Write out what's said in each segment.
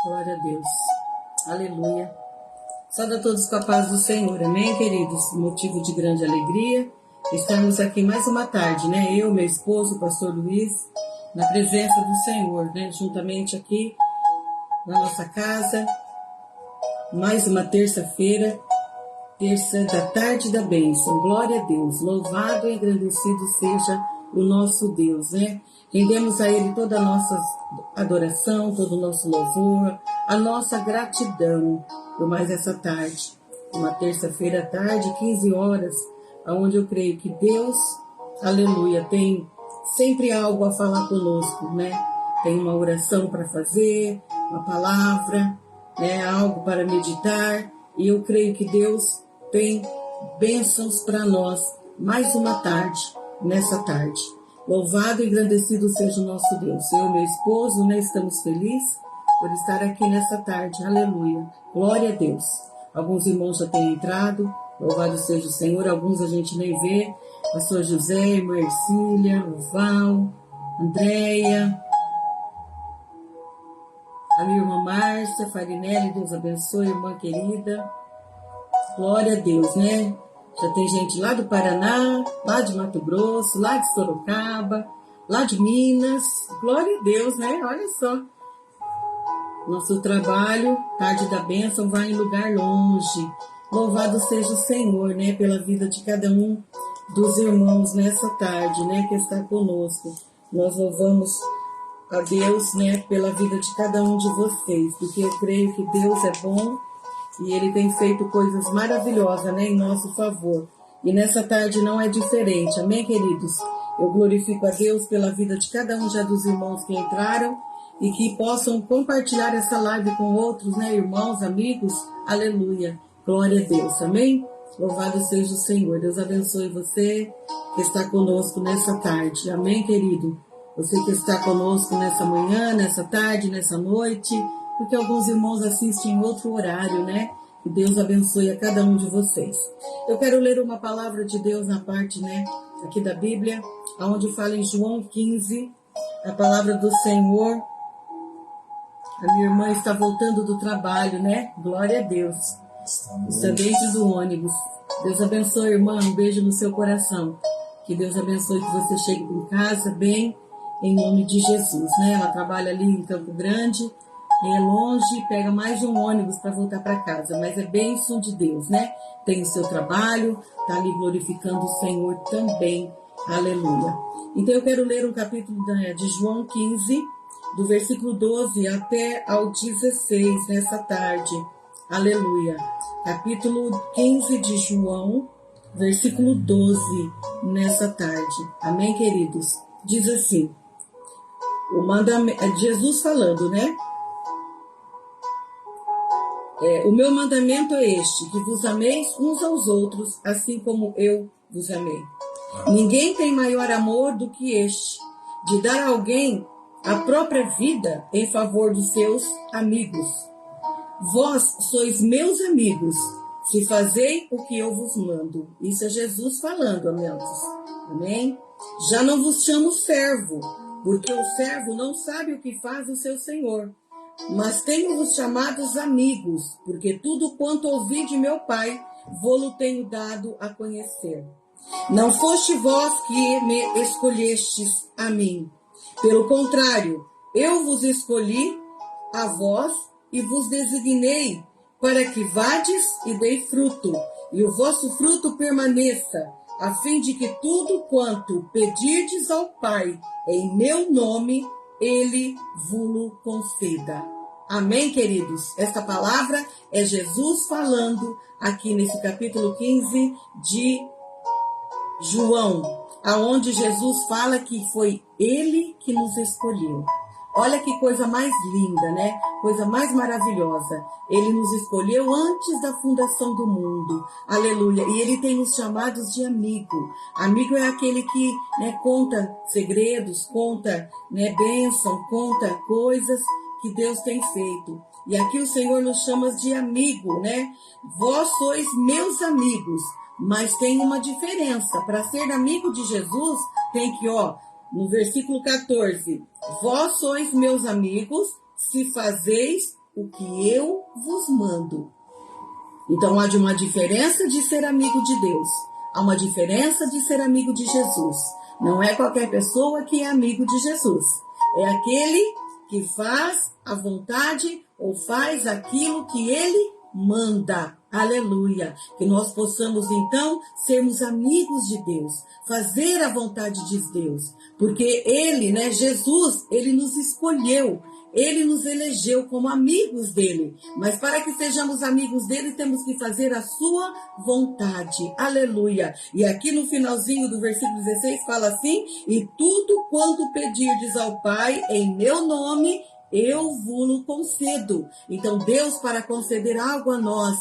Glória a Deus. Aleluia. Saúde a todos com a paz do Senhor. Amém, queridos? Motivo de grande alegria. Estamos aqui mais uma tarde, né? Eu, meu esposo, o pastor Luiz, na presença do Senhor, né? Juntamente aqui na nossa casa. Mais uma terça-feira, terça da tarde da bênção. Glória a Deus. Louvado e engrandecido seja o nosso Deus, né? Rendemos a Ele toda a nossa adoração, todo o nosso louvor, a nossa gratidão por mais essa tarde. Uma terça-feira à tarde, 15 horas, onde eu creio que Deus, aleluia, tem sempre algo a falar conosco, né? Tem uma oração para fazer, uma palavra, né? Algo para meditar. E eu creio que Deus tem bênçãos para nós mais uma tarde, nessa tarde. Louvado e engrandecido seja o nosso Deus. Eu e meu esposo, né, estamos felizes por estar aqui nessa tarde. Aleluia. Glória a Deus. Alguns irmãos já têm entrado. Louvado seja o Senhor. Alguns a gente nem vê. Pastor José, irmã Ercília, Val, Andréia, a minha irmã Márcia, Farinelli, Deus abençoe, irmã querida. Glória a Deus, né? Já tem gente lá do Paraná, lá de Mato Grosso, lá de Sorocaba, lá de Minas. Glória a Deus, né? Olha só. Nosso trabalho, tarde da bênção, vai em lugar longe. Louvado seja o Senhor, né? Pela vida de cada um dos irmãos nessa tarde, né? Que está conosco. Nós louvamos a Deus, né? Pela vida de cada um de vocês. Porque eu creio que Deus é bom. E Ele tem feito coisas maravilhosas, né, em nosso favor. E nessa tarde não é diferente. Amém, queridos? Eu glorifico a Deus pela vida de cada um já dos irmãos que entraram e que possam compartilhar essa live com outros, né, irmãos, amigos. Aleluia. Glória a Deus. Amém? Louvado seja o Senhor. Deus abençoe você que está conosco nessa tarde. Amém, querido? Você que está conosco nessa manhã, nessa tarde, nessa noite, porque alguns irmãos assistem em outro horário, né? Que Deus abençoe a cada um de vocês. Eu quero ler uma palavra de Deus na parte, né, aqui da Bíblia, onde fala em João 15, a palavra do Senhor. A minha irmã está voltando do trabalho, né? Glória a Deus. Está dentro do ônibus. Deus abençoe, irmã. Um beijo no seu coração. Que Deus abençoe que você chegue em casa bem, em nome de Jesus, né? Ela trabalha ali em Campo Grande. É longe, pega mais de um ônibus para voltar para casa, mas é bênção de Deus, né? Tem o seu trabalho, está ali glorificando o Senhor também, aleluia. Então eu quero ler um capítulo de João 15, do versículo 12 até ao 16, nessa tarde, aleluia. Capítulo 15 de João, versículo 12, nessa tarde, amém, queridos? Diz assim, o mandamento, Jesus falando, né? O meu mandamento é este, que vos ameis uns aos outros, assim como eu vos amei. Ninguém tem maior amor do que este, de dar a alguém a própria vida em favor dos seus amigos. Vós sois meus amigos, se fazei o que eu vos mando. Isso é Jesus falando, amados. Amém? Já não vos chamo servo, porque o servo não sabe o que faz o seu senhor. Mas tenho-vos chamados amigos, porque tudo quanto ouvi de meu Pai, vô-lo tenho dado a conhecer. Não foste vós que me escolhestes a mim. Pelo contrário, eu vos escolhi a vós e vos designei, para que vades e dei fruto, e o vosso fruto permaneça, a fim de que tudo quanto pedirdes ao Pai, em meu nome, Ele vos conceda. Amém, queridos? Esta palavra é Jesus falando aqui nesse capítulo 15 de João, aonde Jesus fala que foi Ele que nos escolheu. Olha que coisa mais linda, né? Coisa mais maravilhosa. Ele nos escolheu antes da fundação do mundo. Aleluia. E Ele tem nos chamados de amigo. Amigo é aquele que, né, conta segredos, conta, né, bênção, conta coisas que Deus tem feito. E aqui o Senhor nos chama de amigo, né? Vós sois meus amigos. Mas tem uma diferença. Para ser amigo de Jesus, tem que, no versículo 14, vós sois meus amigos, se fazeis o que eu vos mando. Então, há de uma diferença de ser amigo de Deus. Há uma diferença de ser amigo de Jesus. Não é qualquer pessoa que é amigo de Jesus. É aquele que faz a vontade ou faz aquilo que ele manda. Aleluia. Que nós possamos, então, sermos amigos de Deus. Fazer a vontade de Deus. Porque ele, né, Jesus, ele nos escolheu. Ele nos elegeu como amigos dele, mas para que sejamos amigos dele, temos que fazer a sua vontade. Aleluia. E aqui no finalzinho do versículo 16 fala assim: e tudo quanto pedirdes ao Pai em meu nome, eu vos concedo. Então, Deus, para conceder algo a nós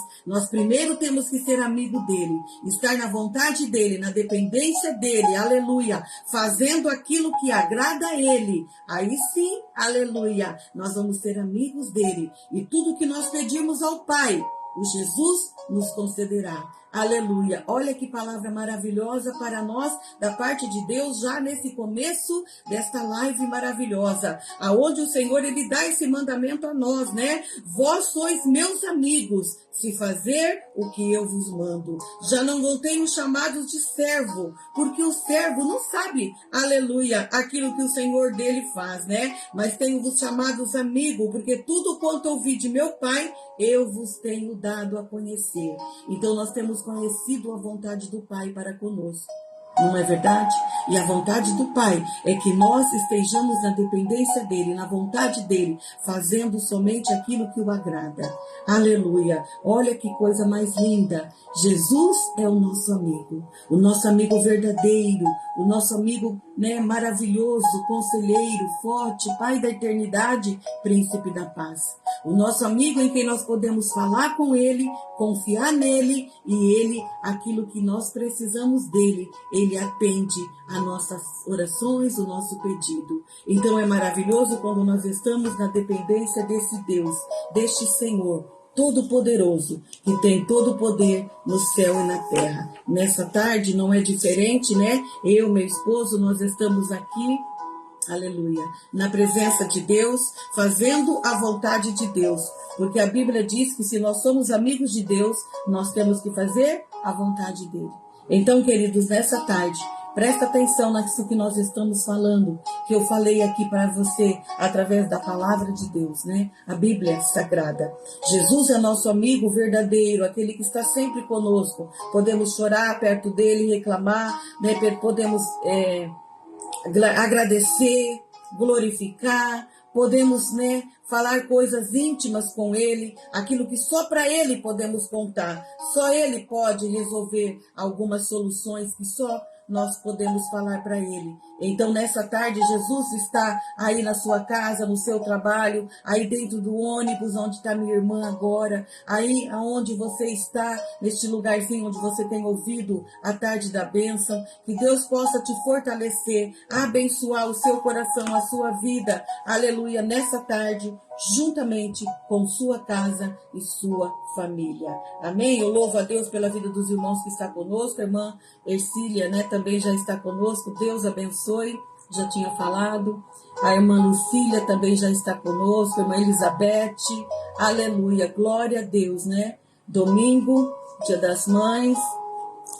primeiro temos que ser amigo dele, estar na vontade dele, na dependência dele, aleluia, fazendo aquilo que agrada a ele. Aí sim, aleluia, nós vamos ser amigos dele. E tudo que nós pedirmos ao Pai, o Jesus nos concederá. Aleluia. Olha que palavra maravilhosa para nós, da parte de Deus, já nesse começo desta live maravilhosa, aonde o Senhor, ele dá esse mandamento a nós, né? Vós sois meus amigos, se fazer o que eu vos mando. Já não tenho chamados de servo, porque o servo não sabe, aleluia, aquilo que o Senhor dele faz, né? Mas tenho-vos chamados amigo, porque tudo quanto ouvi de meu Pai, eu vos tenho dado a conhecer. Então nós temos conhecido a vontade do Pai para conosco. Não é verdade? E a vontade do Pai é que nós estejamos na dependência dele, na vontade dele, fazendo somente aquilo que o agrada. Aleluia! Olha que coisa mais linda! Jesus é o nosso amigo verdadeiro, o nosso amigo, né, maravilhoso, conselheiro, forte, Pai da eternidade, príncipe da paz. O nosso amigo em quem nós podemos falar com ele, confiar nele e ele, aquilo que nós precisamos dele, ele atende a nossas orações, o nosso pedido. Então é maravilhoso quando nós estamos na dependência desse Deus, deste Senhor Todo-Poderoso, que tem todo o poder no céu e na terra. Nessa tarde não é diferente, né? Eu, meu esposo, nós estamos aqui, aleluia, na presença de Deus, fazendo a vontade de Deus. Porque a Bíblia diz que se nós somos amigos de Deus, nós temos que fazer a vontade dele. Então, queridos, nessa tarde, presta atenção naquilo que nós estamos falando, que eu falei aqui para você, através da palavra de Deus, né? A Bíblia Sagrada. Jesus é nosso amigo verdadeiro, aquele que está sempre conosco. Podemos chorar perto dele, reclamar, né? Podemos agradecer, glorificar, podemos, né, falar coisas íntimas com ele, aquilo que só para ele podemos contar. Só ele pode resolver algumas soluções que só nós podemos falar para ele. Então, nessa tarde, Jesus está aí na sua casa, no seu trabalho, aí dentro do ônibus, onde está minha irmã agora, aí aonde você está, neste lugarzinho onde você tem ouvido a tarde da bênção. Que Deus possa te fortalecer, abençoar o seu coração, a sua vida, aleluia, nessa tarde, juntamente com sua casa e sua família. Amém? Eu louvo a Deus pela vida dos irmãos que está conosco. A irmã Ercília, né, também já está conosco. Deus abençoe. Já tinha falado. A irmã Lucília também já está conosco. A irmã Elizabeth. Aleluia. Glória a Deus, né? Domingo, Dia das Mães.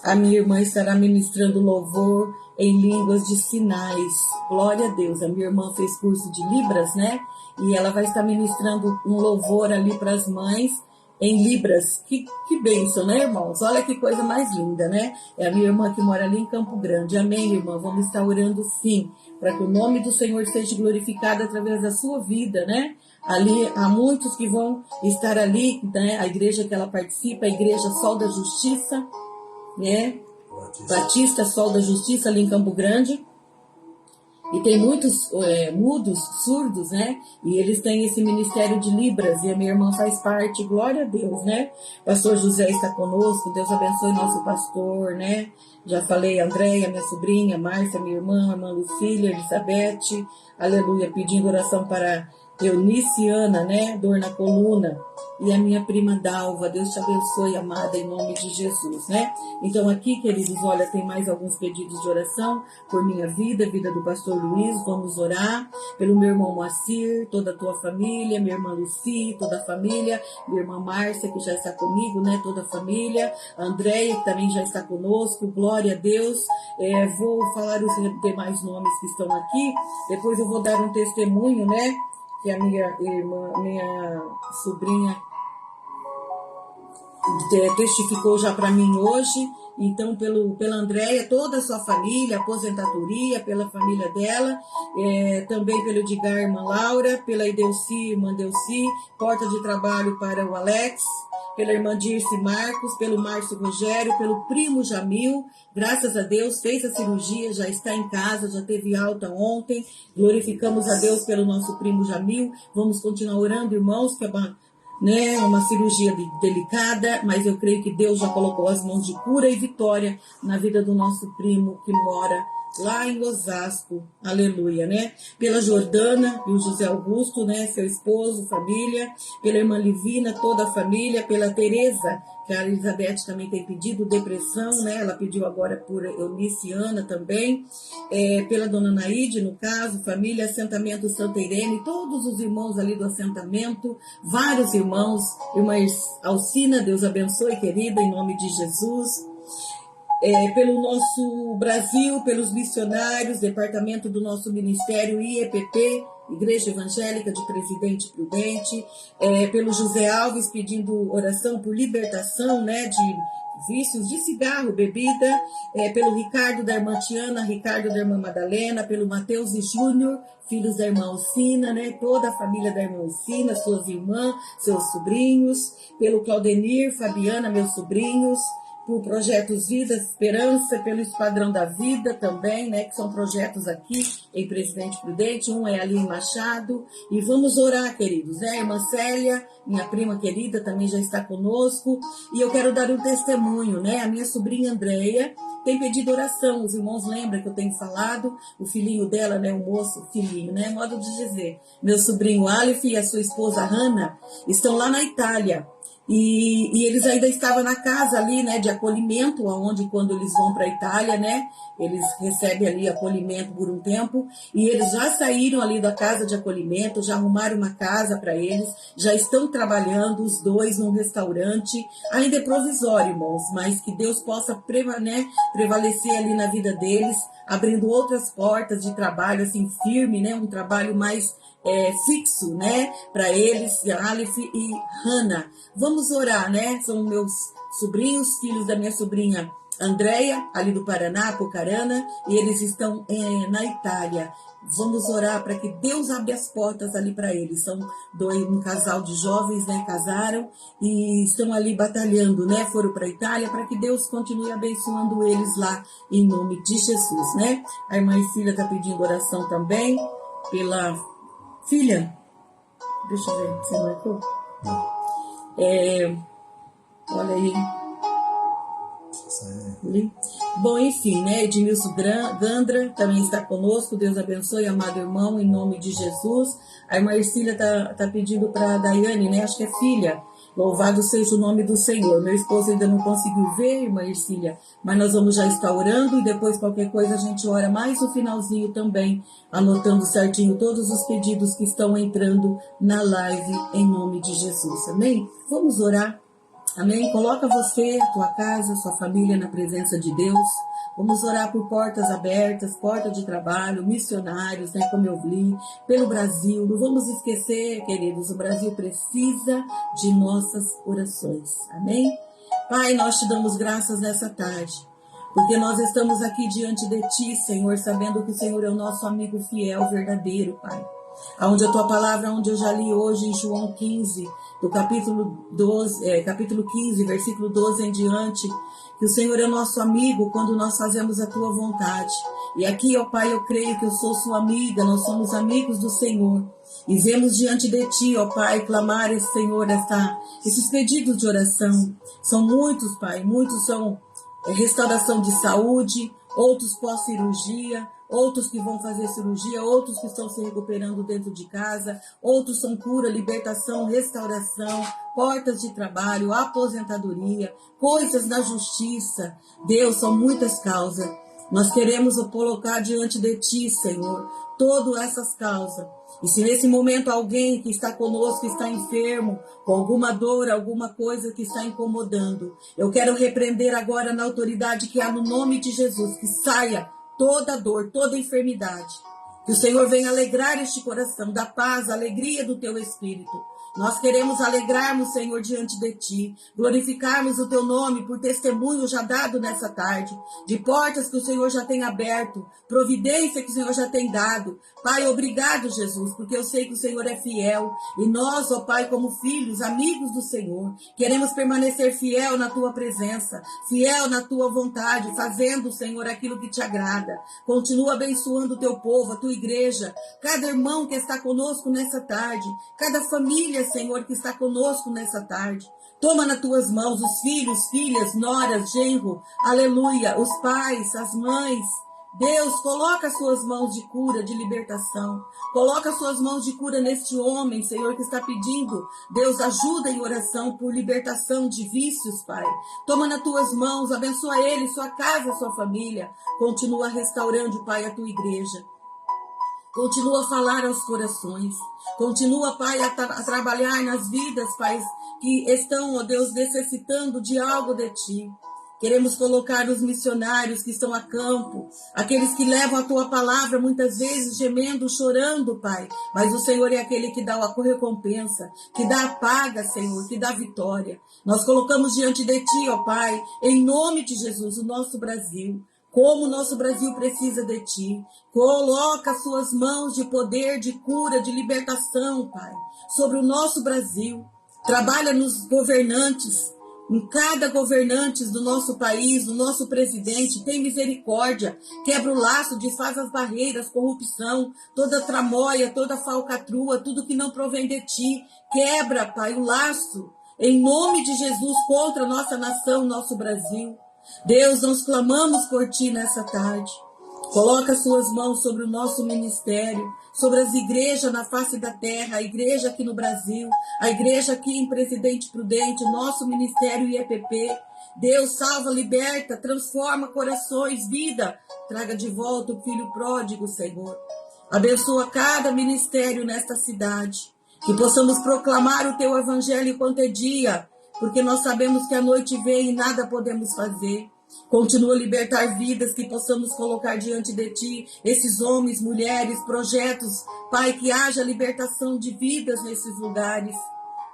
A minha irmã estará ministrando louvor em línguas de sinais. Glória a Deus. A minha irmã fez curso de Libras, né? E ela vai estar ministrando um louvor ali para as mães em Libras. Que bênção, né, irmãos? Olha que coisa mais linda, né? É a minha irmã que mora ali em Campo Grande. Amém, irmã? Vamos estar orando sim, para que o nome do Senhor seja glorificado através da sua vida, né? Ali há muitos que vão estar ali, né? A igreja que ela participa, a Igreja Sol da Justiça, né? Batista Sol da Justiça, ali em Campo Grande. E tem muitos mudos, surdos, né? E eles têm esse ministério de Libras, e a minha irmã faz parte, glória a Deus, né? Pastor José está conosco, Deus abençoe nosso pastor, né? Já falei, Andréia, minha sobrinha, Márcia, minha irmã Lucília, Elizabeth, aleluia, pedindo oração para Eunice Ana, né? Dor na coluna. E a minha prima Dalva, Deus te abençoe, amada, em nome de Jesus, né? Então aqui, queridos, olha, tem mais alguns pedidos de oração por minha vida, vida do pastor Luiz, vamos orar pelo meu irmão Moacir, toda a tua família, minha irmã Luci, toda a família, minha irmã Márcia, que já está comigo, né? Toda a família, a Andréia, que também já está conosco, glória a Deus. Vou falar os demais nomes que estão aqui, depois eu vou dar um testemunho, né? Que a minha irmã, minha sobrinha testificou já para mim hoje. Então, pela Andréia, toda a sua família, aposentadoria, pela família dela, também pelo Edgar, irmã Laura, pela Edelci, irmã Delci, porta de trabalho para o Alex, pela irmã Dirce Marcos, pelo Márcio Rogério, pelo primo Jamil, graças a Deus, fez a cirurgia, já está em casa, já teve alta ontem, glorificamos a Deus pelo nosso primo Jamil, vamos continuar orando, irmãos, que é uma cirurgia delicada, mas eu creio que Deus já colocou as mãos de cura e vitória na vida do nosso primo que mora lá em Osasco, aleluia, né? Pela Jordana e o José Augusto, né? Seu esposo, família, pela irmã Livina, toda a família, pela Tereza, que a Elizabeth também tem pedido depressão, né? Ela pediu agora por Eunice Ana também, pela dona Naide, no caso, família, assentamento Santa Irene, todos os irmãos ali do assentamento, vários irmãos, irmã Alcina, Deus abençoe, querida, em nome de Jesus. Pelo nosso Brasil, pelos missionários, departamento do nosso ministério IEPP, Igreja Evangélica de Presidente Prudente, pelo José Alves pedindo oração por libertação, né, de vícios de cigarro, bebida, pelo Ricardo da irmã Tiana, Ricardo da irmã Madalena, pelo Mateus e Júnior, filhos da irmã Alcina, né, toda a família da irmã Alcina, suas irmãs, seus sobrinhos, pelo Claudenir, Fabiana, meus sobrinhos, por Projetos Vida, Esperança, pelo Esquadrão da Vida também, né, que são projetos aqui em Presidente Prudente, um é ali em Machado, e vamos orar, queridos, né, a irmã Célia, minha prima querida, também já está conosco, e eu quero dar um testemunho, né, a minha sobrinha Andréia tem pedido oração, os irmãos lembram que eu tenho falado, o filhinho dela, né, o moço, filhinho, né, modo de dizer, meu sobrinho Aleph e a sua esposa Hannah estão lá na Itália, e eles ainda estavam na casa ali, né, de acolhimento, onde quando eles vão para a Itália, né, eles recebem ali acolhimento por um tempo, e eles já saíram ali da casa de acolhimento, já arrumaram uma casa para eles, já estão trabalhando os dois num restaurante, ainda é provisório, irmãos, mas que Deus possa prevalecer ali na vida deles, abrindo outras portas de trabalho, assim, firme, né, um trabalho mais fixo, né, para eles, Aleph e Hannah. Vamos orar, né, são meus sobrinhos, filhos da minha sobrinha Andréia, ali do Paraná, Pucarana, e eles estão na Itália. Vamos orar para que Deus abra as portas ali para eles. São um casal de jovens, né, casaram e estão ali batalhando, né, foram para a Itália, para que Deus continue abençoando eles lá, em nome de Jesus, né. A irmã Cília está pedindo oração também pela filha, deixa eu ver, você marcou? Olha aí. Bom, enfim, né? Edmilson Gandra também está conosco. Deus abençoe, amado irmão, em nome de Jesus. A irmã Ercília tá pedindo para a Daiane, né? Acho que é filha. Louvado seja o nome do Senhor. Meu esposo ainda não conseguiu ver, irmã Ercília, mas nós vamos já estar orando e depois qualquer coisa a gente ora mais no finalzinho também, anotando certinho todos os pedidos que estão entrando na live em nome de Jesus. Amém? Vamos orar. Amém? Coloca você, tua casa, sua família na presença de Deus. Vamos orar por portas abertas, porta de trabalho, missionários, né, como eu li, pelo Brasil. Não vamos esquecer, queridos, o Brasil precisa de nossas orações. Amém? Pai, nós te damos graças nessa tarde, porque nós estamos aqui diante de ti, Senhor, sabendo que o Senhor é o nosso amigo fiel, verdadeiro, Pai. Onde a tua palavra, onde eu já li hoje em João 15, do capítulo 15, versículo 12 em diante, que o Senhor é nosso amigo quando nós fazemos a tua vontade. E aqui, ó Pai, eu creio que eu sou sua amiga, nós somos amigos do Senhor. E vemos diante de ti, ó Pai, clamar esse Senhor, esses pedidos de oração. São muitos, Pai, muitos são restauração de saúde, outros pós-cirurgia, outros que vão fazer cirurgia, outros que estão se recuperando dentro de casa, outros são cura, libertação, restauração, portas de trabalho, aposentadoria, coisas na justiça. Deus, são muitas causas. Nós queremos colocar diante de Ti, Senhor, todas essas causas. E se nesse momento alguém que está conosco está enfermo, com alguma dor, alguma coisa que está incomodando, eu quero repreender agora na autoridade que há no nome de Jesus, que saia toda dor, toda enfermidade. Que o Senhor venha alegrar este coração, da paz, a alegria do Teu Espírito. Nós queremos alegrarmos, Senhor, diante de Ti, glorificarmos o Teu nome por testemunho já dado nessa tarde, de portas que o Senhor já tem aberto, providência que o Senhor já tem dado. Pai, obrigado, Jesus, porque eu sei que o Senhor é fiel, e nós, ó Pai, como filhos, amigos do Senhor, queremos permanecer fiel na Tua presença, fiel na Tua vontade, fazendo, Senhor, aquilo que Te agrada. Continua abençoando o Teu povo, a Tua igreja, cada irmão que está conosco nessa tarde, cada família, Senhor, que está conosco nessa tarde. Toma nas Tuas mãos os filhos, filhas, noras, genro, aleluia, os pais, as mães. Deus, coloca as Suas mãos de cura, de libertação. Coloca as Suas mãos de cura neste homem, Senhor, que está pedindo, Deus, ajuda em oração por libertação de vícios, Pai. Toma nas Tuas mãos, abençoa ele, sua casa, sua família. Continua restaurando, Pai, a Tua igreja. Continua a falar aos corações. Continua, Pai, a trabalhar nas vidas, Pai, que estão, ó Deus, necessitando de algo de Ti. Queremos colocar os missionários que estão a campo, aqueles que levam a Tua palavra, muitas vezes gemendo, chorando, Pai. Mas o Senhor é aquele que dá a recompensa, que dá a paga, Senhor, que dá a vitória. Nós colocamos diante de Ti, ó Pai, em nome de Jesus, o nosso Brasil. Como o nosso Brasil precisa de Ti. Coloca as Suas mãos de poder, de cura, de libertação, Pai, sobre o nosso Brasil. Trabalha nos governantes, em cada governante do nosso país, do nosso presidente. Tem misericórdia, quebra o laço, desfaz as barreiras, corrupção, toda tramóia, toda falcatrua, tudo que não provém de Ti. Quebra, Pai, o laço, em nome de Jesus, contra a nossa nação, nosso Brasil. Deus, nós clamamos por Ti nessa tarde. Coloca Suas mãos sobre o nosso ministério, sobre as igrejas na face da terra, a igreja aqui no Brasil, a igreja aqui em Presidente Prudente, nosso ministério IEPP. Deus, salva, liberta, transforma corações, vida. Traga de volta o filho pródigo, Senhor. Abençoa cada ministério nesta cidade. Que possamos proclamar o Teu evangelho enquanto é dia, porque nós sabemos que a noite vem e nada podemos fazer. Continua a libertar vidas, que possamos colocar diante de Ti esses homens, mulheres, projetos. Pai, que haja libertação de vidas nesses lugares.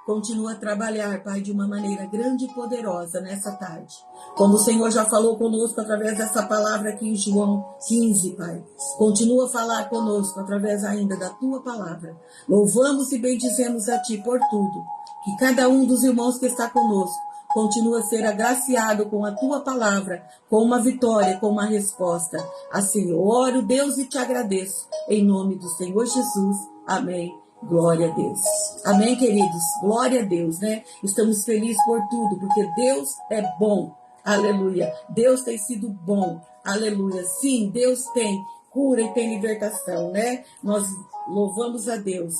Continua a trabalhar, Pai, de uma maneira grande e poderosa nessa tarde. Como o Senhor já falou conosco através dessa palavra aqui em João 15, Pai. Continua a falar conosco através ainda da Tua palavra. Louvamos e bendizemos a Ti por tudo. Que cada um dos irmãos que está conosco continua a ser agraciado com a Tua palavra, com uma vitória, com uma resposta. Assim eu oro, Deus, e Te agradeço. Em nome do Senhor Jesus. Amém. Glória a Deus. Amém, queridos? Glória a Deus, né? Estamos felizes por tudo, porque Deus é bom. Aleluia. Deus tem sido bom. Aleluia. Sim, Deus tem cura e tem libertação, né? Nós louvamos a Deus.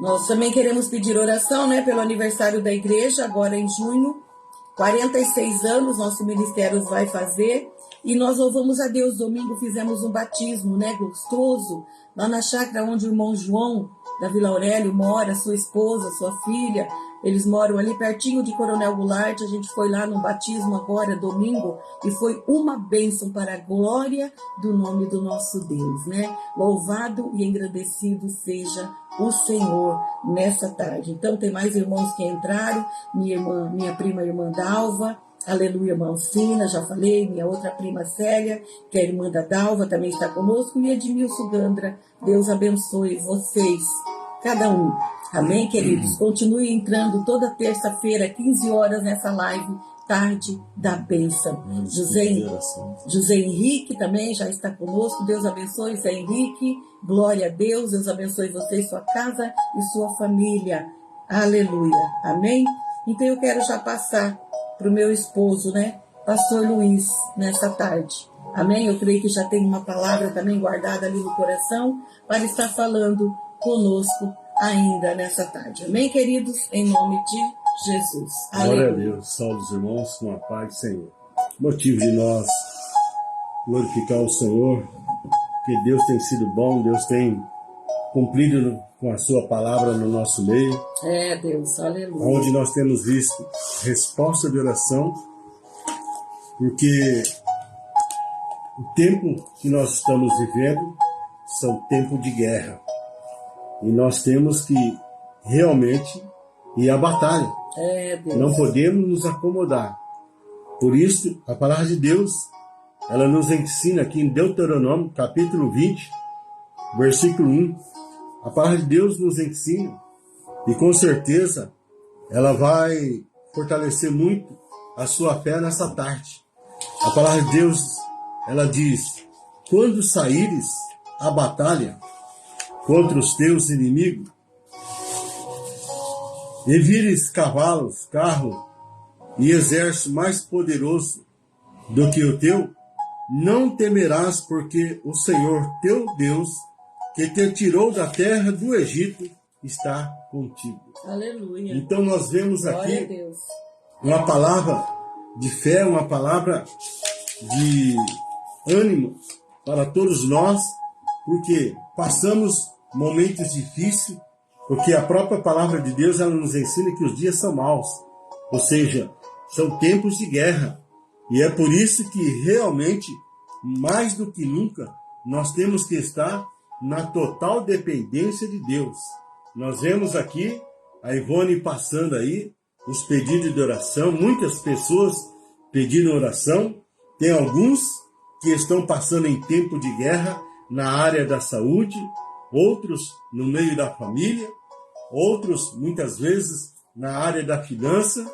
Nós também queremos pedir oração, né, pelo aniversário da igreja, agora em junho, 46 anos, nosso ministério vai fazer, e nós louvamos a Deus. Domingo fizemos um batismo, né, gostoso, lá na chácara onde o irmão João, da Vila Aurélio, mora, sua esposa, sua filha, eles moram ali pertinho de Coronel Goulart. A gente foi lá no batismo agora, domingo, e foi uma bênção para a glória do nome do nosso Deus, né? Louvado e engrandecido seja o Senhor nessa tarde. Então, tem mais irmãos que entraram, minha prima irmã Dalva, aleluia, irmã Alcina, já falei, minha outra prima Célia, que é a irmã da Dalva, também está conosco, e Edmilson Gandra. Deus abençoe vocês, cada um. Amém, queridos? Continue entrando toda terça-feira, 15 horas, nessa live, tarde da bênção. José Henrique também já está conosco. Deus abençoe, José Henrique. Glória a Deus. Deus abençoe você, sua casa e sua família. Aleluia. Amém? Então eu quero já passar para o meu esposo, né? Pastor Luiz, nessa tarde. Amém? Eu creio que já tem uma palavra também guardada ali no coração para estar falando conosco ainda nessa tarde. Amém, queridos? Em nome de Jesus. Glória Aleluia. a Deus. Salve os irmãos com a paz do Senhor. Motivo de nós glorificar o Senhor, que Deus tem sido bom, Deus tem cumprido com a sua palavra no nosso meio. Deus, aleluia. Onde nós temos visto resposta de oração, porque o tempo que nós estamos vivendo são tempos de guerra. E nós temos que realmente ir à batalha. Deus. Não podemos nos acomodar. Por isso, a palavra de Deus, ela nos ensina aqui em Deuteronômio, capítulo 20, versículo 1. A palavra de Deus nos ensina, e com certeza ela vai fortalecer muito a sua fé nessa tarde. A palavra de Deus, ela diz: quando saíres à batalha contra os teus inimigos, e vires cavalos, carro e exército mais poderoso do que o teu, não temerás, porque o Senhor teu Deus, que te tirou da terra do Egito, está contigo. Aleluia. Então nós vemos Glória a aqui Deus. uma palavra de fé, uma palavra de ânimo para todos nós, porque passamos momentos difíceis, porque a própria palavra de Deus, ela nos ensina que os dias são maus, ou seja, são tempos de guerra. E é por isso que realmente, mais do que nunca, nós temos que estar na total dependência de Deus. Nós vemos aqui a Ivone passando aí os pedidos de oração, muitas pessoas pedindo oração, tem alguns que estão passando em tempo de guerra na área da saúde, outros no meio da família, outros muitas vezes na área da finança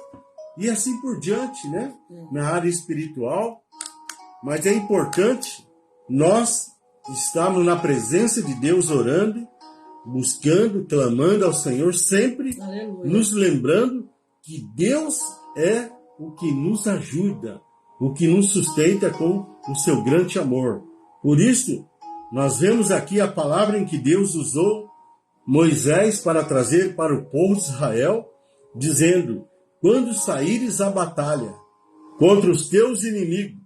e assim por diante, né? Na área espiritual. Mas é importante nós estarmos na presença de Deus orando, buscando, clamando ao Senhor, sempre Aleluia. nos lembrando que Deus é o que nos ajuda, o que nos sustenta com o seu grande amor. Por isso, nós vemos aqui a palavra em que Deus usou Moisés para trazer para o povo de Israel, dizendo: quando saíres à batalha contra os teus inimigos,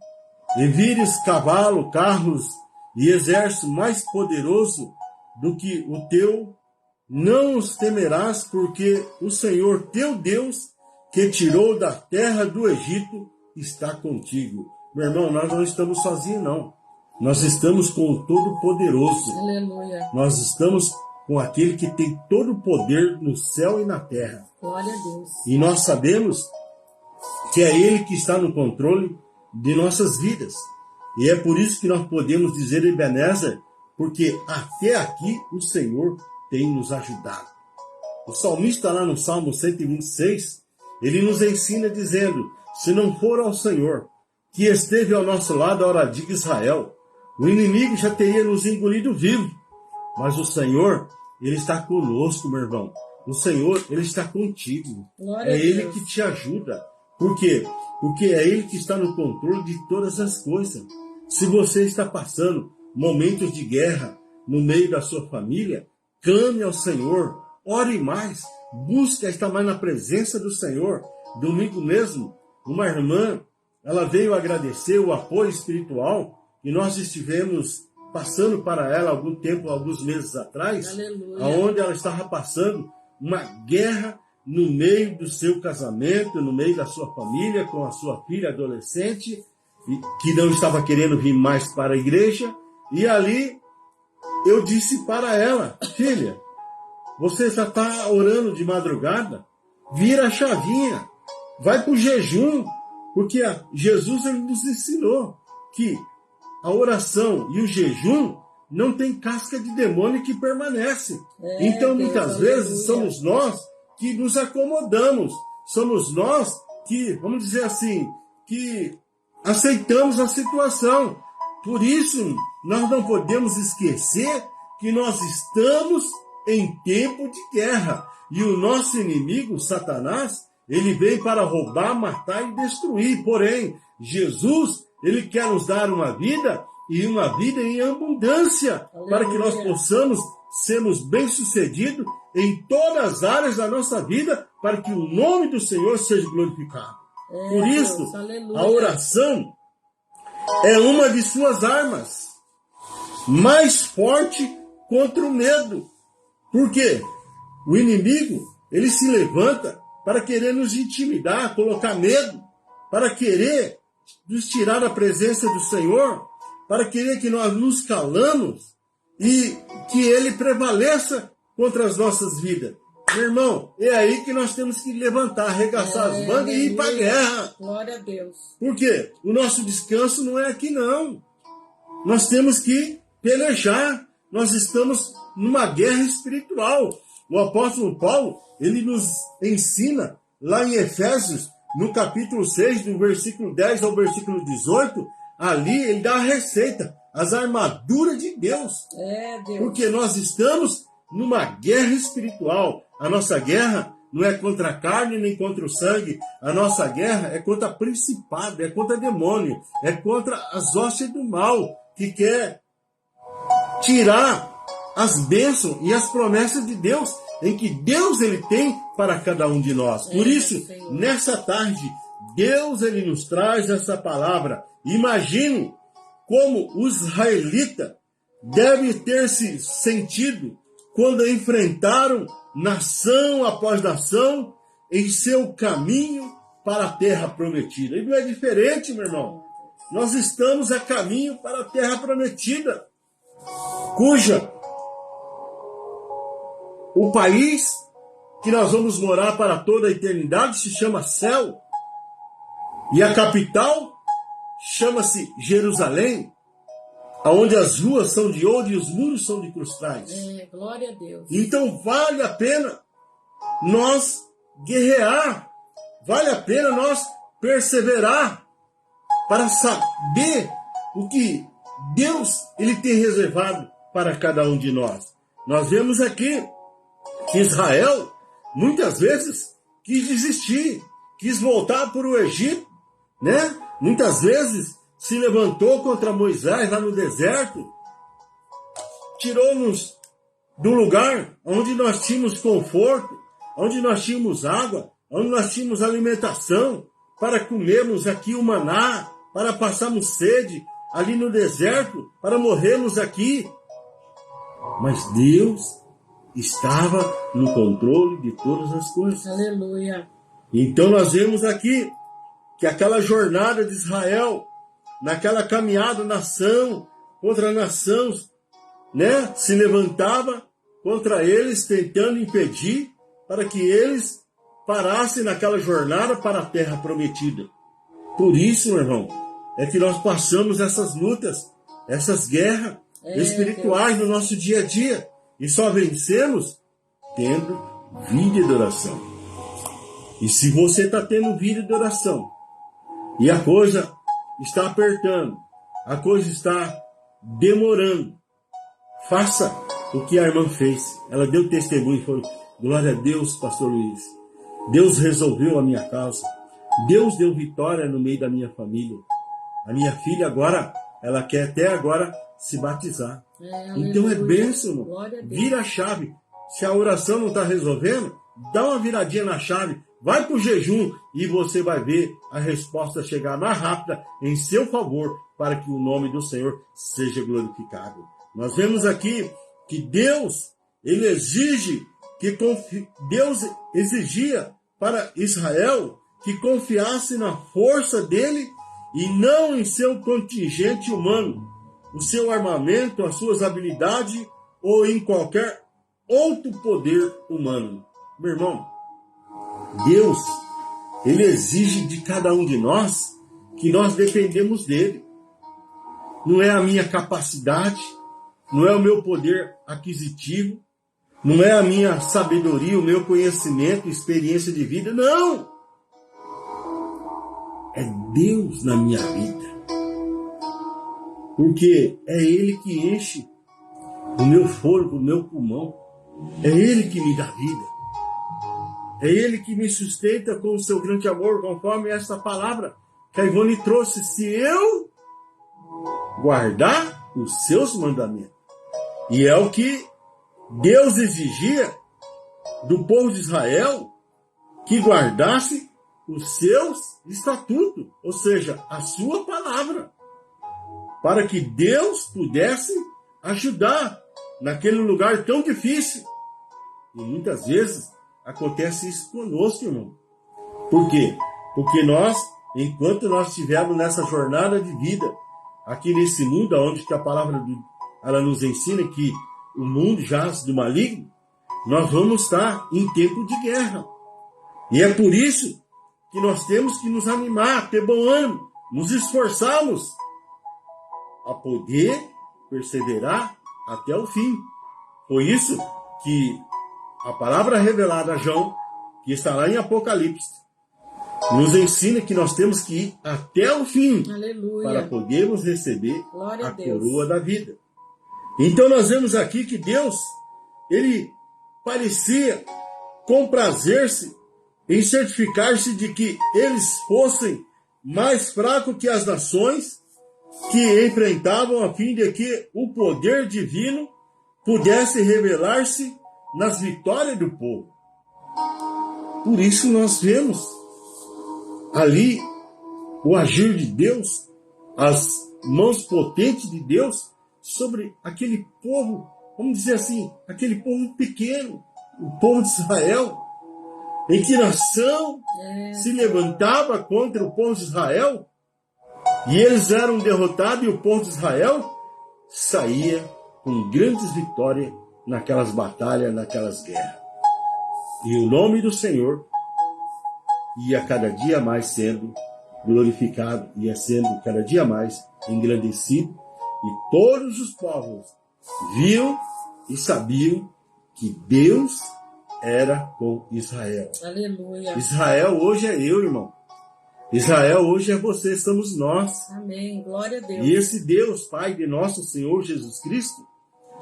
e vires cavalo, carros e exército mais poderoso do que o teu, não os temerás, porque o Senhor teu Deus, que tirou da terra do Egito, está contigo. Meu irmão, nós não estamos sozinhos, não. Nós estamos com o Todo-Poderoso. Aleluia. Nós estamos com aquele que tem todo o poder no céu e na terra. Glória a Deus. E nós sabemos que é Ele que está no controle de nossas vidas. E é por isso que nós podemos dizer, Ebenezer, porque até aqui o Senhor tem nos ajudado. O salmista lá no Salmo 126, ele nos ensina dizendo: se não for ao Senhor, que esteve ao nosso lado, a hora diga Israel, o inimigo já teria nos engolido vivo. Mas o Senhor, Ele está conosco, meu irmão. O Senhor, Ele está contigo. Glória É a Ele Deus. que te ajuda. Por quê? Porque é Ele que está no controle de todas as coisas. Se você está passando momentos de guerra no meio da sua família, clame ao Senhor, ore mais, busque estar mais na presença do Senhor. Domingo mesmo, uma irmã, ela veio agradecer o apoio espiritual que nós estivemos passando para ela há algum tempo, alguns meses atrás, Aleluia. onde ela estava passando uma guerra no meio do seu casamento, no meio da sua família, com a sua filha adolescente, que não estava querendo vir mais para a igreja. E ali eu disse para ela: filha, você já está orando de madrugada? Vira a chavinha, vai para o jejum, porque Jesus, ele nos ensinou que a oração e o jejum não tem casca de demônio que permanece. Então, muitas vezes, somos nós que nos acomodamos. Somos nós que, vamos dizer assim, que aceitamos a situação. Por isso, nós não podemos esquecer que nós estamos em tempo de guerra. E o nosso inimigo, Satanás, ele vem para roubar, matar e destruir. Porém, Jesus, Ele quer nos dar uma vida e uma vida em abundância, para que nós possamos sermos bem-sucedidos em todas as áreas da nossa vida, para que o nome do Senhor seja glorificado. Por isso, Deus, a oração é uma de suas armas mais forte contra o medo. Por quê? O inimigo, ele se levanta para querer nos intimidar, colocar medo, para querer nos tirar da presença do Senhor, para querer que nós nos calamos e que ele prevaleça contra as nossas vidas. Meu irmão, é aí que nós temos que levantar, arregaçar as mangas e ir para a guerra. Glória a Deus. Por quê? O nosso descanso não é aqui, não. Nós temos que pelejar. Nós estamos numa guerra espiritual. O apóstolo Paulo, ele nos ensina lá em Efésios, no capítulo 6, do versículo 10 ao versículo 18, ali ele dá a receita, as armaduras de Deus. Deus. Porque nós estamos numa guerra espiritual. A nossa guerra não é contra a carne nem contra o sangue. A nossa guerra é contra principado, é contra demônio, é contra as hostes do mal, que quer tirar as bênçãos e as promessas de Deus, em que Deus ele tem para cada um de nós. Por isso, Senhor, nessa tarde, Deus ele nos traz essa palavra. Imagine como os israelitas devem ter se sentido quando enfrentaram nação após nação em seu caminho para a terra prometida. E não é diferente, meu irmão. Nós estamos a caminho para a terra prometida, cuja o país que nós vamos morar para toda a eternidade se chama céu. E a capital chama-se Jerusalém, onde as ruas são de ouro e os muros são de cristais. Glória a Deus. Então vale a pena nós guerrear, vale a pena nós perseverar para saber o que Deus ele tem reservado para cada um de nós. Nós vemos aqui que Israel muitas vezes quis desistir, quis voltar para o Egito, né? Muitas vezes se levantou contra Moisés lá no deserto, tirou-nos do lugar onde nós tínhamos conforto, onde nós tínhamos água, onde nós tínhamos alimentação, para comermos aqui o maná, para passarmos sede ali no deserto, para morrermos aqui. Mas Deus estava no controle de todas as coisas. Aleluia. Então nós vemos aqui que aquela jornada de Israel, naquela caminhada nação contra nação, né, se levantava contra eles, tentando impedir para que eles parassem naquela jornada para a terra prometida. Por isso, meu irmão, é que nós passamos essas lutas, essas guerras espirituais no nosso dia a dia. E só vencemos tendo vida de oração. E se você está tendo vida de oração, e a coisa está apertando, a coisa está demorando, faça o que a irmã fez. Ela deu testemunho e falou: glória a Deus, pastor Luiz. Deus resolveu a minha causa. Deus deu vitória no meio da minha família. A minha filha agora, ela quer até agora se batizar. Então é bênção, irmão. Vira a chave. Se a oração não está resolvendo, dá uma viradinha na chave. Vai para o jejum e você vai ver a resposta chegar mais rápida em seu favor, para que o nome do Senhor seja glorificado. Nós vemos aqui que Deus, ele exige Deus exigia para Israel que confiasse na força dele e não em seu contingente humano, o seu armamento, as suas habilidades ou em qualquer outro poder humano. Meu irmão, Deus, ele exige de cada um de nós que nós dependemos dele. Não é a minha capacidade, não é o meu poder aquisitivo, não é a minha sabedoria, o meu conhecimento, experiência de vida, não! É Deus na minha vida. Porque é Ele que enche o meu fôlego, o meu pulmão. É Ele que me dá vida. É Ele que me sustenta com o seu grande amor, conforme essa palavra que a Ivone trouxe. Se eu guardar os seus mandamentos. E é o que Deus exigia do povo de Israel, que guardasse os seus estatutos, ou seja, a sua palavra, para que Deus pudesse ajudar naquele lugar tão difícil. E muitas vezes acontece isso conosco, irmão. Por quê? Porque nós, enquanto nós estivermos nessa jornada de vida, aqui nesse mundo, onde que a palavra ela nos ensina que o mundo jaz do maligno, nós vamos estar em tempo de guerra. E é por isso que nós temos que nos animar, ter bom ânimo, nos esforçarmos a poder perseverar até o fim. Por isso que a palavra revelada a João, que está lá em Apocalipse, nos ensina que nós temos que ir até o fim. Aleluia. Para podermos receber Glória a a Deus. coroa da vida. Então nós vemos aqui que Deus, ele parecia comprazer-se em certificar-se de que eles fossem mais fracos que as nações que enfrentavam, a fim de que o poder divino pudesse revelar-se nas vitórias do povo. Por isso nós vemos ali o agir de Deus, as mãos potentes de Deus sobre aquele povo, vamos dizer assim, aquele povo pequeno, o povo de Israel. Em que nação se levantava contra o povo de Israel e eles eram derrotados, e o povo de Israel saía com grandes vitórias naquelas batalhas, naquelas guerras. E o nome do Senhor ia cada dia mais sendo glorificado, ia sendo cada dia mais engrandecido, e todos os povos viam e sabiam que Deus era com Israel. Aleluia. Israel hoje é eu, irmão. Israel hoje é você, somos nós. Amém. Glória a Deus. E esse Deus, Pai de nosso Senhor Jesus Cristo,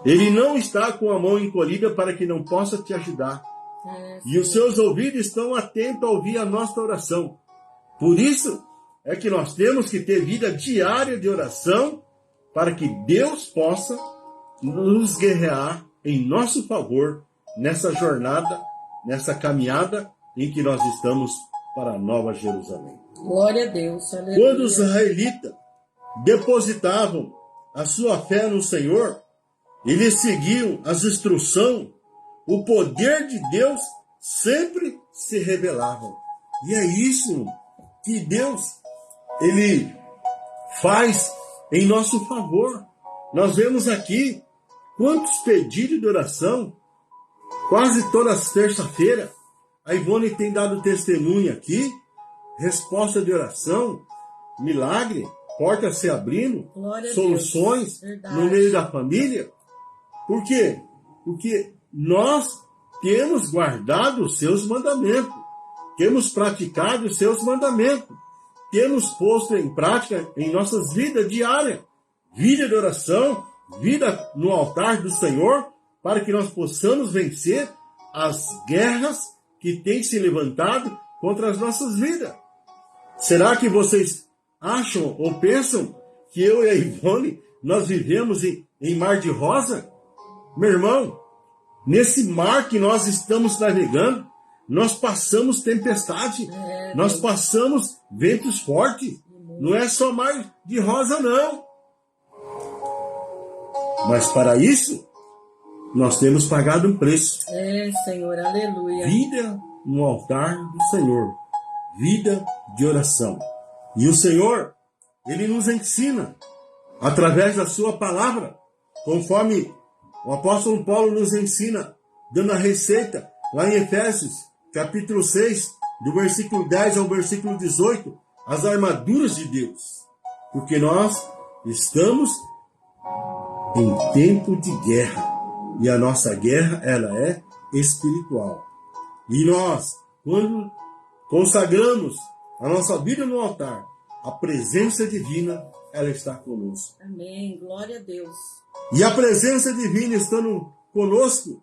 Ele não está com a mão encolhida para que não possa te ajudar. E os seus ouvidos estão atentos a ouvir a nossa oração. Por isso é que nós temos que ter vida diária de oração, para que Deus possa nos guerrear em nosso favor nessa jornada, nessa caminhada em que nós estamos para a Nova Jerusalém. Glória a Deus. Aleluia. Quando os israelitas depositavam a sua fé no Senhor, eles seguiam as instruções, o poder de Deus sempre se revelava. E é isso que Deus, Ele faz em nosso favor. Nós vemos aqui quantos pedidos de oração, quase todas terça-feira, a Ivone tem dado testemunho aqui, resposta de oração, milagre, portas se abrindo, soluções no meio da família. Por quê? Porque nós temos guardado os seus mandamentos, temos praticado os seus mandamentos, temos posto em prática em nossas vidas diárias, vida de oração, vida no altar do Senhor, para que nós possamos vencer as guerras que têm se levantado contra as nossas vidas. Será que vocês acham ou pensam que eu e a Ivone, nós vivemos em mar de rosa? Meu irmão, nesse mar que nós estamos navegando, nós passamos tempestade, nós passamos ventos fortes. Não é só mar de rosa, não. Mas para isso, nós temos pagado um preço. Senhor, aleluia. Vida no altar do Senhor. Vida de oração. E o Senhor, Ele nos ensina, através da sua palavra, conforme o apóstolo Paulo nos ensina, dando a receita, lá em Efésios, capítulo 6, do versículo 10 ao versículo 18, as armaduras de Deus. Porque nós estamos em tempo de guerra. E a nossa guerra, ela é espiritual. E nós, quando consagramos a nossa vida no altar, a presença divina, ela está conosco. Amém. Glória a Deus. E a presença divina estando conosco,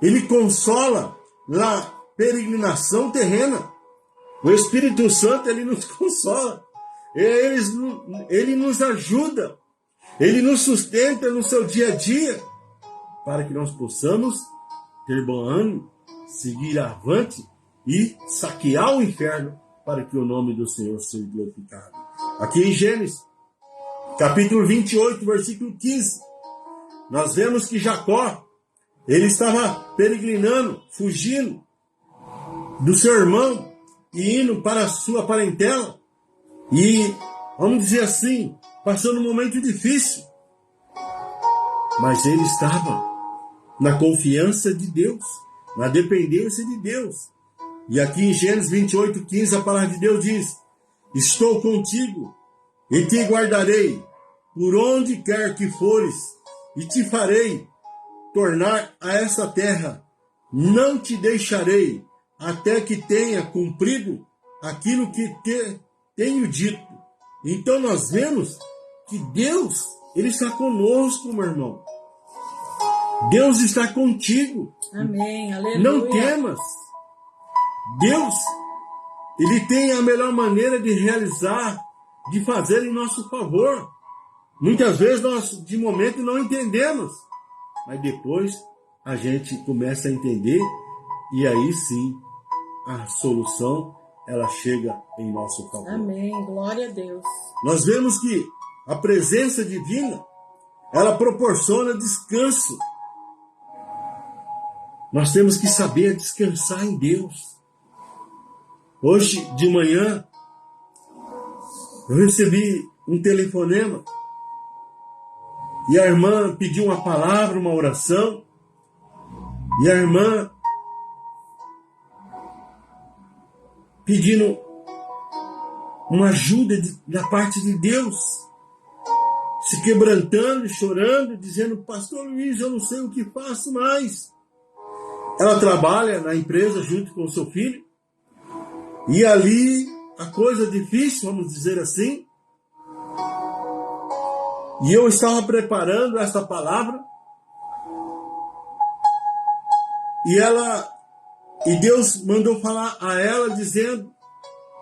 Ele consola na peregrinação terrena. O Espírito Santo, Ele nos consola. Ele nos ajuda Ele nos sustenta no seu dia a dia, para que nós possamos ter bom ânimo, seguir avante e saquear o inferno, para que o nome do Senhor seja glorificado. Aqui em Gênesis, capítulo 28, versículo 15, nós vemos que Jacó, ele estava peregrinando, fugindo do seu irmão e indo para a sua parentela. E, vamos dizer assim, passando um momento difícil. Mas ele estava na confiança de Deus, na dependência de Deus. E aqui em Gênesis 28, 15, a palavra de Deus diz: estou contigo e te guardarei por onde quer que fores, e te farei tornar a essa terra. Não te deixarei até que tenha cumprido aquilo que te tenho dito. Então nós vemos que Deus, ele está conosco, meu irmão. Deus está contigo. Amém, aleluia. Não temas. Deus, ele tem a melhor maneira de realizar, de fazer em nosso favor. Muitas vezes nós, de momento, não entendemos. Mas depois a gente começa a entender e aí sim a solução, ela chega em nosso favor. Amém, glória a Deus. Nós vemos que a presença divina, ela proporciona descanso. Nós temos que saber descansar em Deus. Hoje de manhã, eu recebi um telefonema e a irmã pediu uma palavra, uma oração, e a irmã pedindo uma ajuda da parte de Deus, se quebrantando, chorando, dizendo: pastor Luiz, eu não sei o que faço mais. Ela trabalha na empresa junto com o seu filho, e ali a coisa difícil, vamos dizer assim, e eu estava preparando esta palavra, e Deus mandou falar a ela dizendo: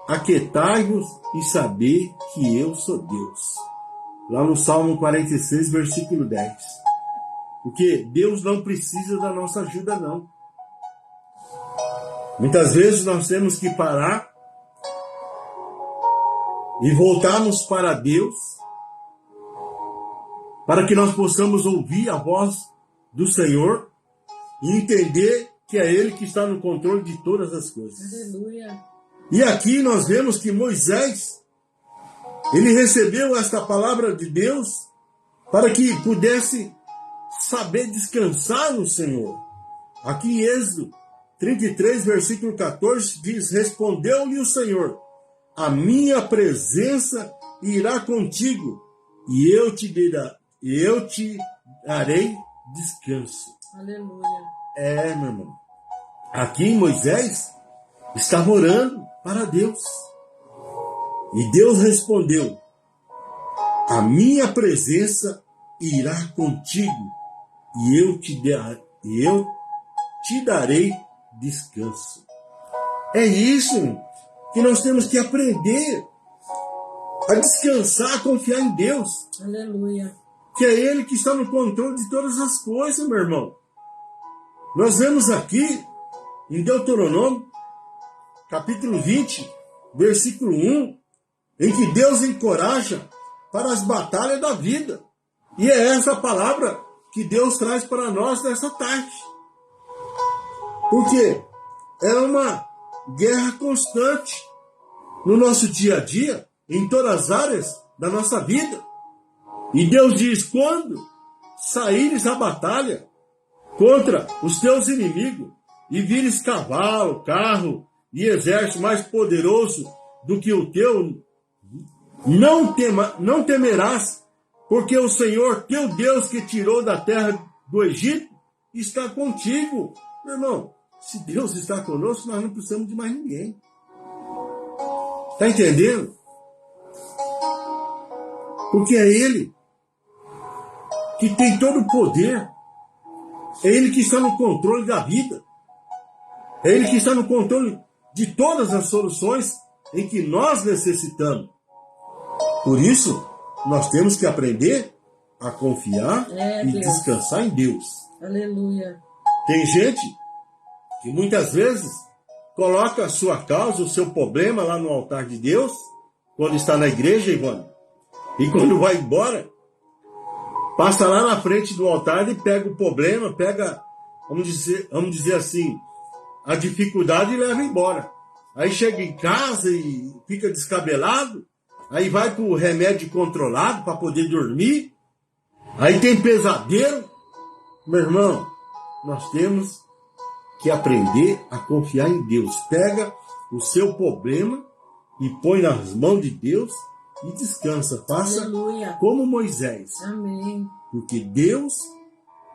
aquietai-vos e saber que eu sou Deus. Lá no Salmo 46, versículo 10. Porque Deus não precisa da nossa ajuda, não. Muitas vezes nós temos que parar e voltarmos para Deus, para que nós possamos ouvir a voz do Senhor e entender que é Ele que está no controle de todas as coisas. Aleluia. E aqui nós vemos que Moisés, ele recebeu esta palavra de Deus para que pudesse saber descansar no Senhor. Aqui em Êxodo 33, versículo 14, diz: respondeu-lhe o Senhor: a minha presença irá contigo, e eu te darei descanso. Aleluia. Meu irmão. Aqui Moisés estava orando para Deus. E Deus respondeu: a minha presença irá contigo, e eu te darei descanso. É isso que nós temos que aprender a descansar, a confiar em Deus. Aleluia. Que é Ele que está no controle de todas as coisas, meu irmão. Nós vemos aqui em Deuteronômio, capítulo 20, versículo 1, em que Deus encoraja para as batalhas da vida. E é essa palavra que Deus traz para nós nessa tarde. Porque é uma guerra constante no nosso dia a dia, em todas as áreas da nossa vida. E Deus diz: quando saíres à batalha contra os teus inimigos e vires cavalo, carro e exército mais poderoso do que o teu, não temerás, porque o Senhor teu Deus que tirou da terra do Egito está contigo. Meu irmão, se Deus está conosco, nós não precisamos de mais ninguém. Está entendendo? Porque é Ele que tem todo o poder. É Ele que está no controle da vida. É Ele que está no controle de todas as soluções em que nós necessitamos. Por isso, nós temos que aprender a confiar e Deus. descansar em Deus. Aleluia. Tem gente que muitas vezes coloca a sua causa, o seu problema lá no altar de Deus, quando está na igreja, Ivone. E quando vai embora, passa lá na frente do altar e pega o problema, pega, vamos dizer assim, a dificuldade e leva embora. Aí chega em casa e fica descabelado, aí vai para o remédio controlado para poder dormir, aí tem pesadelo. Meu irmão, nós temos que aprender a confiar em Deus. Pega o seu problema e põe nas mãos de Deus e descansa. Faça Aleluia. como Moisés. Amém. Porque Deus,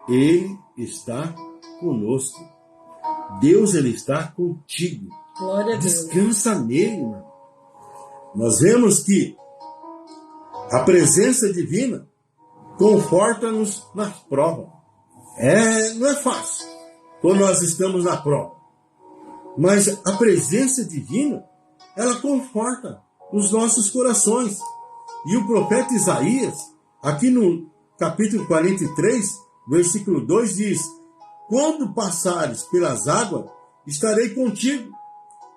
Ele está conosco. Deus, Ele está contigo. Glória a Deus. Descansa nele, irmão. Nós vemos que a presença divina conforta-nos na prova. Não é fácil quando nós estamos na prova. Mas a presença divina, ela conforta os nossos corações. E o profeta Isaías, aqui no capítulo 43, versículo 2, diz: quando passares pelas águas, estarei contigo.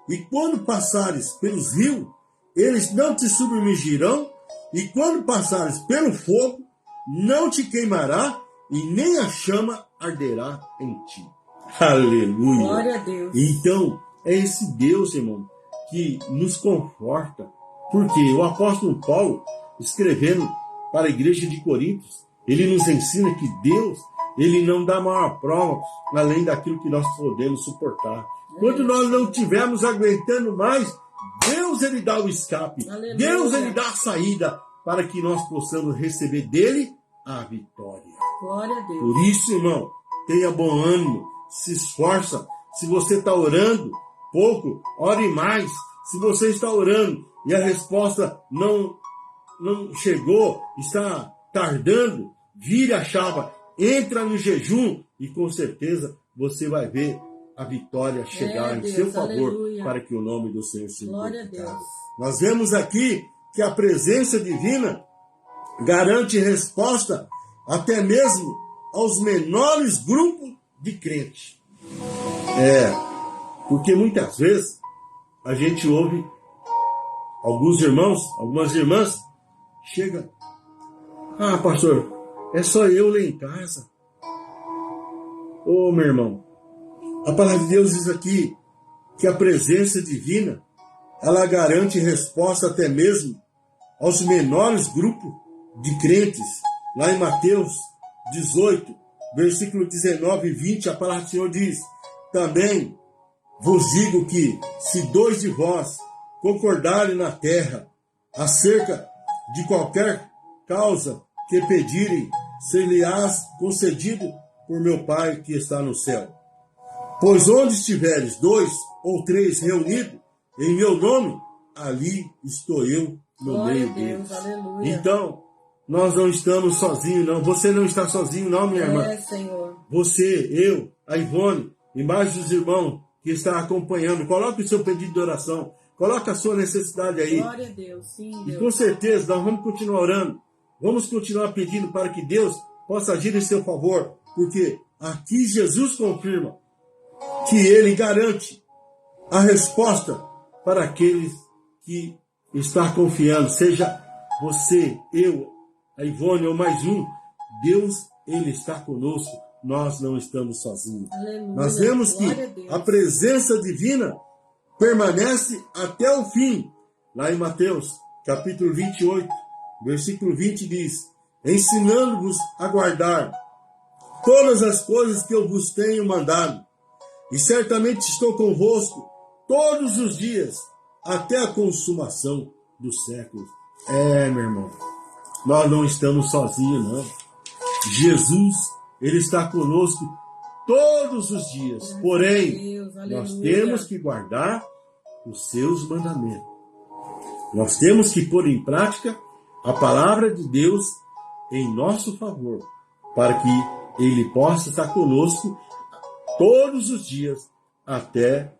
E quando passares pelos rios, eles não te submergirão. E quando passares pelo fogo, não te queimará, e nem a chama arderá em ti. Aleluia! Glória a Deus. Então, é esse Deus, irmão, que nos conforta. Porque o apóstolo Paulo, escrevendo para a igreja de Coríntios, ele nos ensina que Deus, ele não dá maior prova além daquilo que nós podemos suportar. Quando nós não estivermos aguentando mais, Deus, ele dá o escape. Aleluia. Deus, ele dá a saída para que nós possamos receber dele a vitória. Glória a Deus. Por isso, irmão, tenha bom ânimo, se esforça. Se você está orando pouco, ore mais. Se você está orando e a resposta não chegou, está tardando, vire a chave, entra no jejum e com certeza você vai ver a vitória chegar em Deus, seu favor, aleluia. para que o nome do Senhor seja Glória a glorificado. Deus. Nós vemos aqui que a presença divina garante resposta até mesmo aos menores grupos de crentes. Porque muitas vezes a gente ouve alguns irmãos, algumas irmãs, chega: ah, pastor, é só eu lá em casa. Ô, meu irmão, a palavra de Deus diz aqui que a presença divina, ela garante resposta até mesmo aos menores grupos de crentes. Lá em Mateus 18, versículo 19 e 20, a palavra do Senhor diz: também vos digo que, se dois de vós concordarem na terra acerca de qualquer causa que pedirem, ser-lhe-ás concedido por meu Pai que está no céu. Pois onde estiveres 2 ou 3 reunidos em meu nome, ali estou eu no Glória meio a Deus. deles. Aleluia. Então, nós não estamos sozinhos, não. Você não está sozinho, não, minha irmã. Senhor. Você, eu, a Ivone, e mais os irmãos que estão acompanhando, coloque o seu pedido de oração, coloque a sua necessidade aí. Glória a Deus. Sim, E Deus. com certeza nós vamos continuar orando, vamos continuar pedindo para que Deus possa agir em seu favor, porque aqui Jesus confirma que Ele garante a resposta para aqueles que estão confiando, seja você, eu, a Ivone ou mais um. Deus, Ele está conosco, nós não estamos sozinhos. Aleluia. Nós vemos que Glória a Deus. a presença divina permanece até o fim. Lá em Mateus, capítulo 28, versículo 20 diz: ensinando-vos a guardar todas as coisas que eu vos tenho mandado, e certamente estou convosco todos os dias, até a consumação dos séculos. Meu irmão, nós não estamos sozinhos, não. Jesus, Ele está conosco todos os dias. Porém, nós temos que guardar os seus mandamentos. Nós temos que pôr em prática a palavra de Deus em nosso favor, para que Ele possa estar conosco todos os dias, até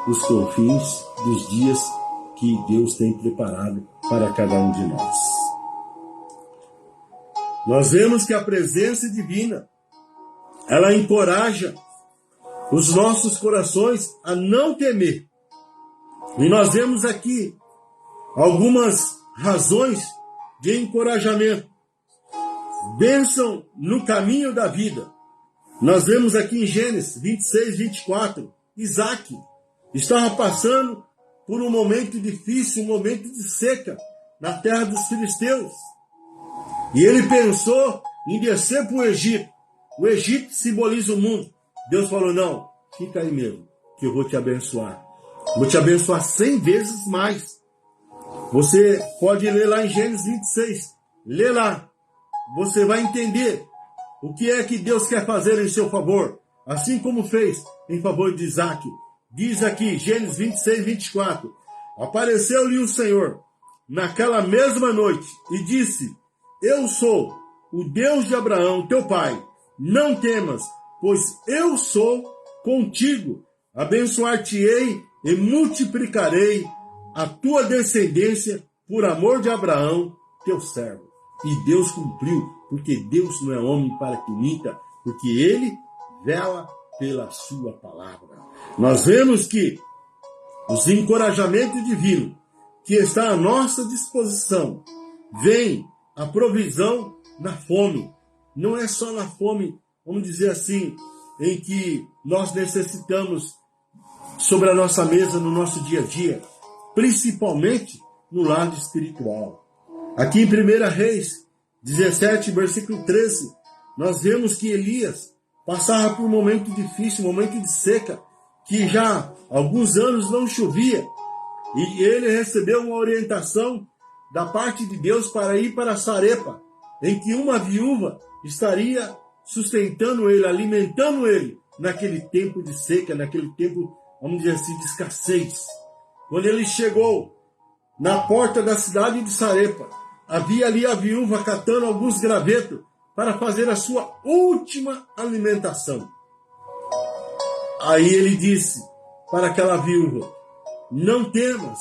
os confins dos dias que Deus tem preparado para cada um de nós. Nós vemos que a presença divina, ela encoraja os nossos corações a não temer. E nós vemos aqui algumas razões de encorajamento. Bênção no caminho da vida. Nós vemos aqui em Gênesis 26, 24, Isaac estava passando por um momento difícil, um momento de seca na terra dos filisteus. E ele pensou em descer para o Egito. O Egito simboliza o mundo. Deus falou, não, fica aí mesmo, que eu vou te abençoar. Vou te abençoar 100 vezes mais. Você pode ler lá em Gênesis 26. Lê lá. Você vai entender o que é que Deus quer fazer em seu favor. Assim como fez em favor de Isaac. Diz aqui, Gênesis 26, 24. Apareceu-lhe o Senhor naquela mesma noite e disse, eu sou o Deus de Abraão, teu pai. Não temas, pois eu sou contigo. Abençoar-te-ei e multiplicarei a tua descendência por amor de Abraão, teu servo. E Deus cumpriu, porque Deus não é homem para que minta, porque ele vela pela sua palavra. Nós vemos que os encorajamentos divinos que está à nossa disposição, vem a provisão na fome. Não é só na fome, vamos dizer assim, em que nós necessitamos sobre a nossa mesa no nosso dia a dia, principalmente no lado espiritual. Aqui em 1 Reis 17, versículo 13, nós vemos que Elias passava por um momento difícil, um momento de seca, que já há alguns anos não chovia, e ele recebeu uma orientação da parte de Deus para ir para Sarepa, em que uma viúva estaria sustentando ele, alimentando ele, naquele tempo de seca, naquele tempo, vamos dizer assim, de escassez. Quando ele chegou na porta da cidade de Sarepa, havia ali a viúva catando alguns gravetos para fazer a sua última alimentação. Aí ele disse para aquela viúva, não temas,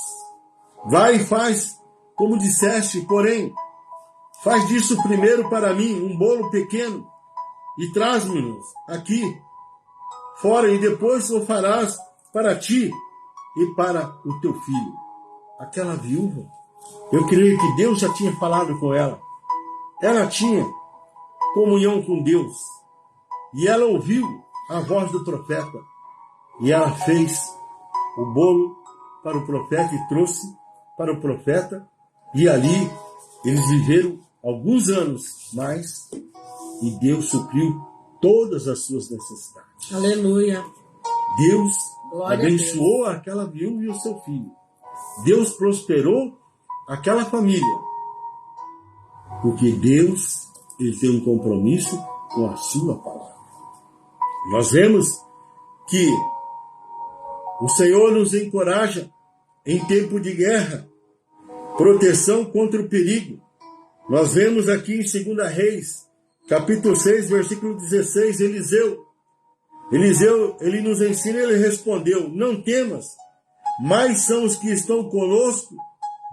vai e faz como disseste, porém, faz disso primeiro para mim um bolo pequeno e traz-me-nos aqui fora e depois o farás para ti e para o teu filho. Aquela viúva, eu creio que Deus já tinha falado com ela. Ela tinha comunhão com Deus. E ela ouviu a voz do profeta. E ela fez o bolo para o profeta e trouxe para o profeta. E ali eles viveram alguns anos mais. E Deus supriu todas as suas necessidades. Aleluia. Deus Glória abençoou aquela viúva e o seu filho. Deus prosperou aquela família. Porque Deus, ele tem um compromisso com a sua palavra. Nós vemos que o Senhor nos encoraja em tempo de guerra, proteção contra o perigo. Nós vemos aqui em 2 Reis, capítulo 6, versículo 16, Eliseu, ele nos ensina, ele respondeu, não temas, mais são os que estão conosco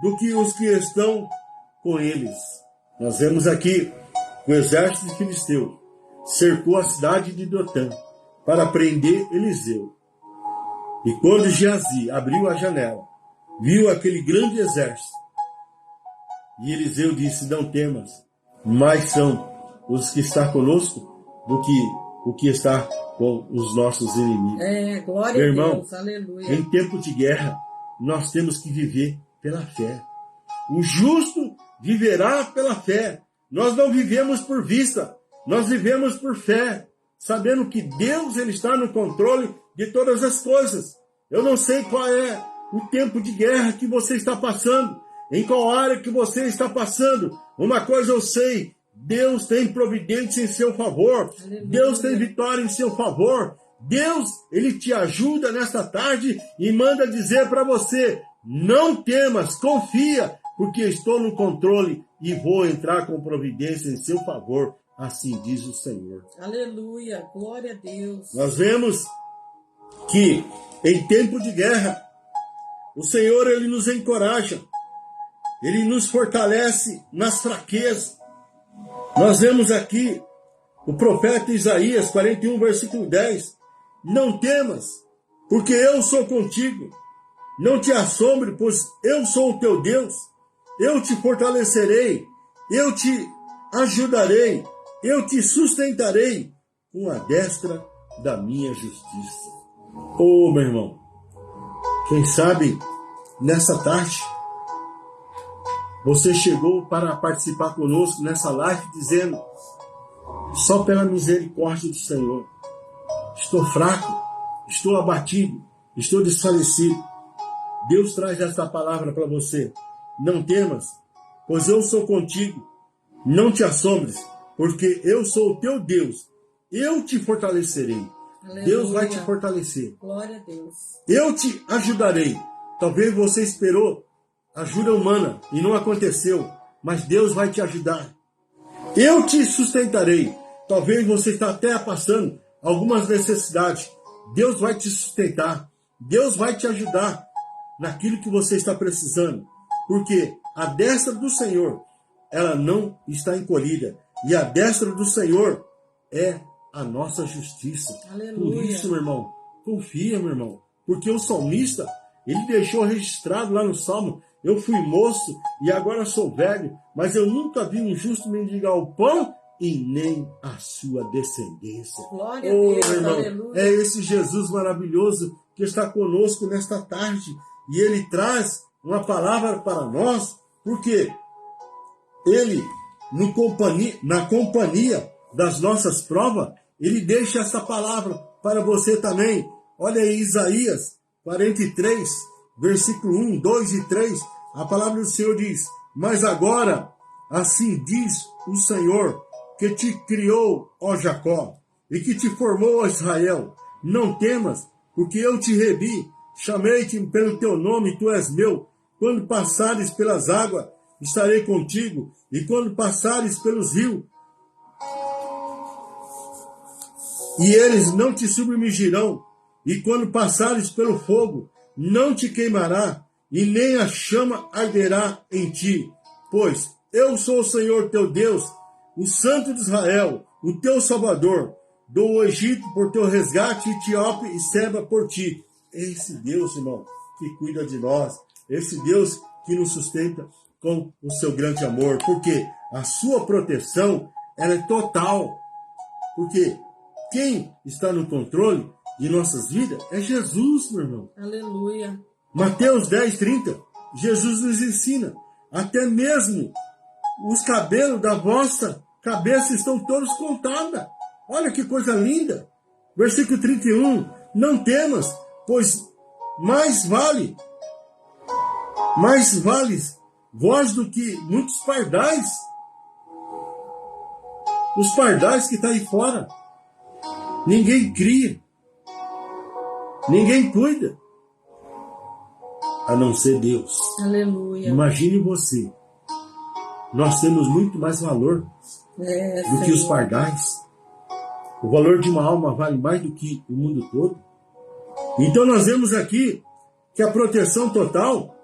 do que os que estão com eles. Nós vemos aqui o exército de Filisteu cercou a cidade de Dotã para prender Eliseu. E quando Geazi abriu a janela, viu aquele grande exército, e Eliseu disse, não temas, mais são os que estão conosco do que o que está com os nossos inimigos. Glória Meu irmão, a Deus, aleluia. em tempo de guerra, nós temos que viver pela fé. O justo viverá pela fé. Nós não vivemos por vista, nós vivemos por fé, sabendo que Deus ele está no controle de todas as coisas. Eu não sei qual é o tempo de guerra que você está passando, em qual área que você está passando. Uma coisa eu sei, Deus tem providência em seu favor. Aleluia. Deus tem vitória em seu favor. Deus, ele te ajuda nesta tarde e manda dizer para você, não temas, confia, porque estou no controle e vou entrar com providência em seu favor. Assim diz o Senhor. Aleluia, glória a Deus. Nós vemos que em tempo de guerra, o Senhor ele nos encoraja, ele nos fortalece nas fraquezas. Nós vemos aqui o profeta Isaías 41, versículo 10. Não temas, porque eu sou contigo. Não te assombre, pois eu sou o teu Deus. Eu te fortalecerei, eu te ajudarei, eu te sustentarei com a destra da minha justiça. Oh, meu irmão, quem sabe nessa tarde você chegou para participar conosco nessa live dizendo: só pela misericórdia do Senhor estou fraco, estou abatido, estou desfalecido. Deus traz esta palavra para você. Não temas, pois eu sou contigo. Não te assombres, porque eu sou o teu Deus. Eu te fortalecerei. Aleluia. Deus vai te fortalecer. Glória a Deus. Eu te ajudarei. Talvez você esperou ajuda humana e não aconteceu, mas Deus vai te ajudar. Eu te sustentarei. Talvez você está até passando algumas necessidades. Deus vai te sustentar. Deus vai te ajudar naquilo que você está precisando. Porque a destra do Senhor, ela não está encolhida. E a destra do Senhor é a nossa justiça. Aleluia. Por isso, meu irmão, confia, meu irmão. Porque o salmista, ele deixou registrado lá no Salmo: eu fui moço e agora sou velho, mas eu nunca vi um justo mendigar o pão e nem a sua descendência. Glória a Deus, meu irmão, aleluia. é esse Jesus maravilhoso que está conosco nesta tarde. E ele traz uma palavra para nós, porque ele, na companhia das nossas provas, ele deixa essa palavra para você também. Olha aí, Isaías 43, versículo 1, 2 e 3. A palavra do Senhor diz: mas agora, assim diz o Senhor, que te criou, ó Jacó, e que te formou, ó Israel. Não temas, porque eu te revi. Chamei-te pelo teu nome, tu és meu. Quando passares pelas águas, estarei contigo. E quando passares pelos rios, e eles não te submergirão. E quando passares pelo fogo, não te queimará, e nem a chama arderá em ti. Pois eu sou o Senhor teu Deus, o Santo de Israel, o teu Salvador. Dou o Egito por teu resgate, Etiópia e Seba por ti. Esse Deus, irmão, que cuida de nós. Esse Deus que nos sustenta com o seu grande amor. Porque a sua proteção, ela é total. Porque quem está no controle de nossas vidas é Jesus, meu irmão. Aleluia. Mateus 10, 30. Jesus nos ensina: até mesmo os cabelos da vossa cabeça estão todos contados. Olha que coisa linda. Versículo 31. Não temas, pois mais vales vós do que muitos pardais. Os pardais que estão aí fora. Ninguém cria. Ninguém cuida. A não ser Deus. Aleluia. Imagine você. Nós temos muito mais valor do que os pardais. O valor de uma alma vale mais do que o mundo todo. Então nós vemos aqui que a proteção total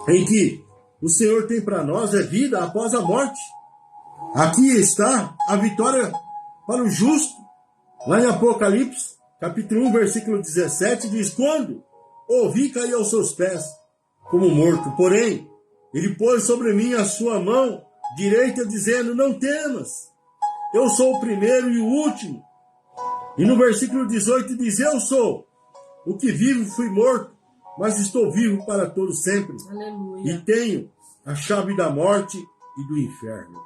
em que o Senhor tem para nós é vida após a morte. Aqui está a vitória para o justo. Lá em Apocalipse, capítulo 1, versículo 17, diz: quando ouvi cair aos seus pés como morto, porém, ele pôs sobre mim a sua mão direita, dizendo: não temas, eu sou o primeiro e o último. E no versículo 18 diz: eu sou o que vivo, fui morto, mas estou vivo para todo sempre. Aleluia. E tenho a chave da morte e do inferno.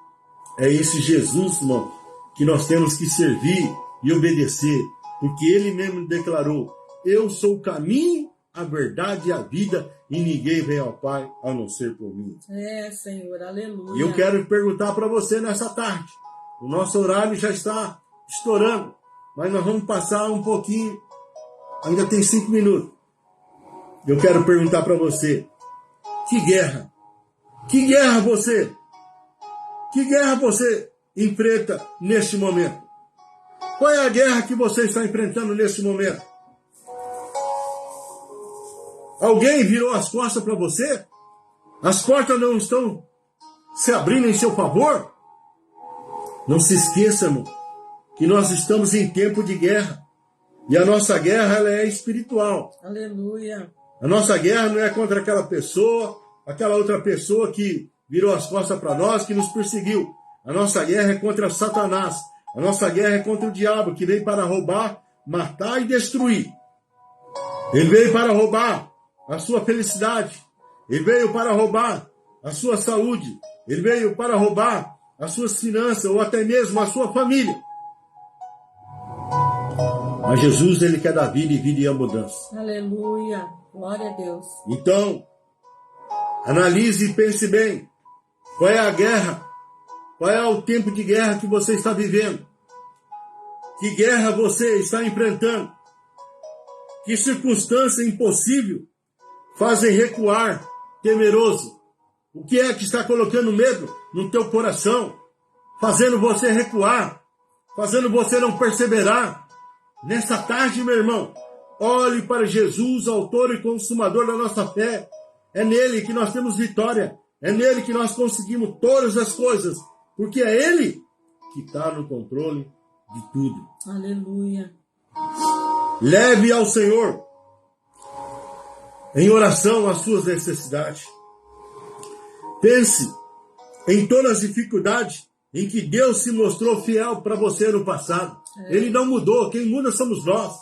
É esse Jesus, irmão, que nós temos que servir e obedecer, porque ele mesmo declarou: eu sou o caminho, a verdade e a vida, e ninguém vem ao Pai a não ser por mim. É, Senhor, aleluia. E eu quero perguntar para você nessa tarde. O nosso horário já está estourando, mas nós vamos passar um pouquinho, ainda tem 5 minutos. Eu quero perguntar para você: que guerra? Que guerra você? Que guerra você enfrenta neste momento? Qual é a guerra que você está enfrentando neste momento? Alguém virou as costas para você? As portas não estão se abrindo em seu favor? Não se esqueça, irmão, que nós estamos em tempo de guerra. E a nossa guerra, ela é espiritual. Aleluia. A nossa guerra não é contra aquela pessoa, aquela outra pessoa que virou as costas para nós, que nos perseguiu. A nossa guerra é contra Satanás. A nossa guerra é contra o diabo, que veio para roubar, matar e destruir. Ele veio para roubar a sua felicidade. Ele veio para roubar a sua saúde. Ele veio para roubar as suas finanças ou até mesmo a sua família. Mas Jesus, ele quer dar vida e vida em abundância. Aleluia. Glória a Deus. Então, analise e pense bem. Qual é a guerra? Qual é o tempo de guerra que você está vivendo? Que guerra você está enfrentando? Que circunstância impossível fazem recuar, temeroso? O que é que está colocando medo no teu coração? Fazendo você recuar? Fazendo você não perseverar? Nessa tarde, meu irmão, olhe para Jesus, autor e consumador da nossa fé. É nele que nós temos vitória. É nele que nós conseguimos todas as coisas. Porque é ele que está no controle de tudo. Aleluia. Leve ao Senhor em oração as suas necessidades. Pense em todas as dificuldades em que Deus se mostrou fiel para você no passado. Ele não mudou, quem muda somos nós.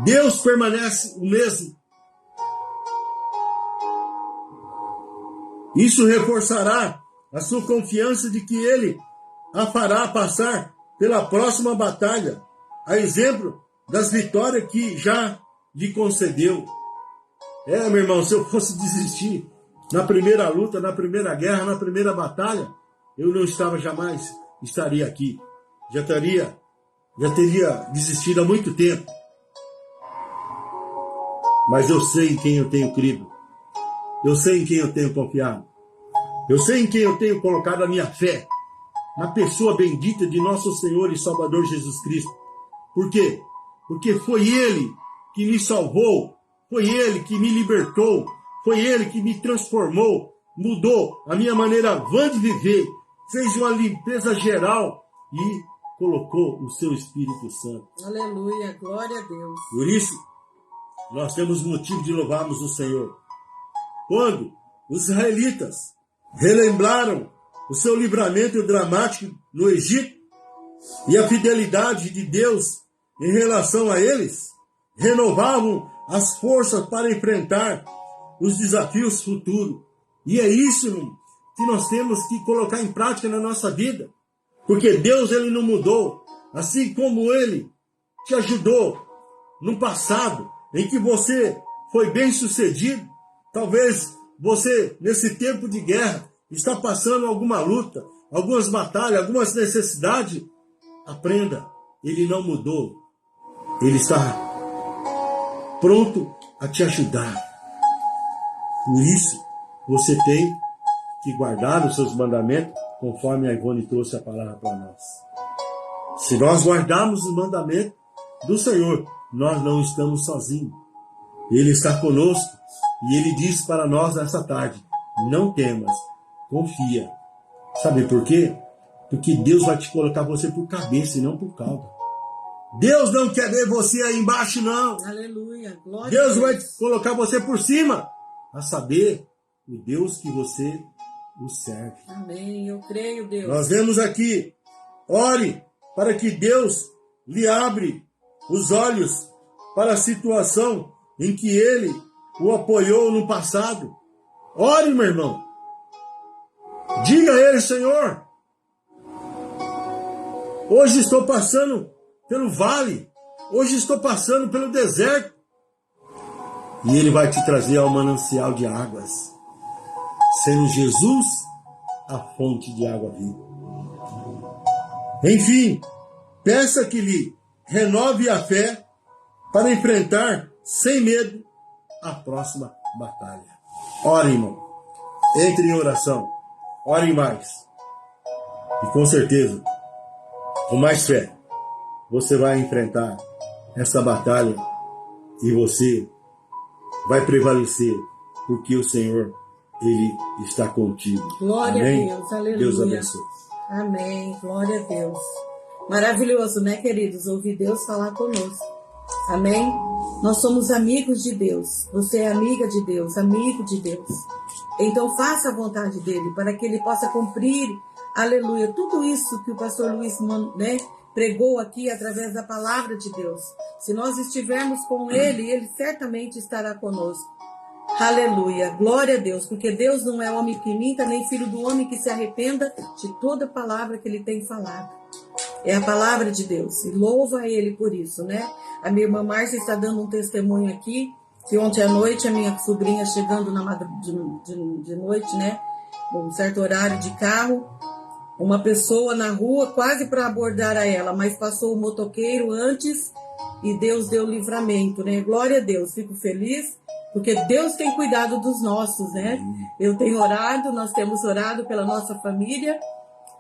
Deus permanece o mesmo. Isso reforçará a sua confiança de que Ele a fará passar pela próxima batalha, a exemplo das vitórias que já lhe concedeu. Meu irmão, se eu fosse desistir na primeira luta, na primeira guerra, na primeira batalha, eu não jamais estaria aqui. Já teria desistido há muito tempo. Mas eu sei em quem eu tenho crido. Eu sei em quem eu tenho confiado. Eu sei em quem eu tenho colocado a minha fé. Na pessoa bendita de nosso Senhor e Salvador Jesus Cristo. Por quê? Porque foi Ele que me salvou. Foi Ele que me libertou. Foi Ele que me transformou. Mudou a minha maneira vã de viver. Fez uma limpeza geral e colocou o seu Espírito Santo. Aleluia, glória a Deus. Por isso, nós temos motivo de louvarmos o Senhor. Quando os israelitas relembraram o seu livramento dramático no Egito e a fidelidade de Deus em relação a eles, renovavam as forças para enfrentar os desafios futuros. E é isso, irmão, que nós temos que colocar em prática na nossa vida. Porque Deus, ele não mudou. Assim como ele te ajudou no passado, em que você foi bem sucedido, talvez você, nesse tempo de guerra, está passando alguma luta, algumas batalhas, algumas necessidades. Aprenda, ele não mudou. Ele está pronto a te ajudar. Por isso, você tem que guardar os seus mandamentos, conforme a Ivone trouxe a palavra para nós. Se nós guardarmos os mandamentos do Senhor, nós não estamos sozinhos. Ele está conosco e Ele diz para nós nessa tarde: não temas, confia. Sabe por quê? Porque Deus vai te colocar você por cabeça e não por cauda. Deus não quer ver você aí embaixo, não. Aleluia, glória Deus a Deus. vai colocar você por cima, a saber, o Deus que você o serve. Amém, eu creio, Deus. Nós vemos aqui, ore para que Deus lhe abre os olhos para a situação em que Ele o apoiou no passado. Ore, meu irmão. Diga a Ele: Senhor, hoje estou passando pelo vale, hoje estou passando pelo deserto. E Ele vai te trazer ao manancial de águas, sendo Jesus a fonte de água viva. Enfim, peça que lhe renove a fé para enfrentar sem medo a próxima batalha. Ore, irmão. Entre em oração. Ore mais. E com certeza, com mais fé, você vai enfrentar essa batalha e você vai prevalecer, porque o Senhor, Ele está contigo. Glória Amém? a Deus, aleluia. Deus abençoe. Amém. Glória a Deus. Maravilhoso, né, queridos? Ouvir Deus falar conosco. Amém? Nós somos amigos de Deus. Você é amiga de Deus, amigo de Deus. Então faça a vontade dele para que ele possa cumprir, aleluia, tudo isso que o pastor Luiz, né, pregou aqui através da palavra de Deus. Se nós estivermos com ele, ele certamente estará conosco. Aleluia, glória a Deus, porque Deus não é homem que minta, nem filho do homem que se arrependa de toda palavra que ele tem falado. É a palavra de Deus, e louva a ele por isso, né? A minha irmã Márcia está dando um testemunho aqui, que ontem à noite a minha sobrinha chegando de noite, né? Um certo horário de carro, uma pessoa na rua quase para abordar a ela, mas passou o motoqueiro antes e Deus deu livramento, né? Glória a Deus, fico feliz, porque Deus tem cuidado dos nossos, né? Eu tenho orado, nós temos orado pela nossa família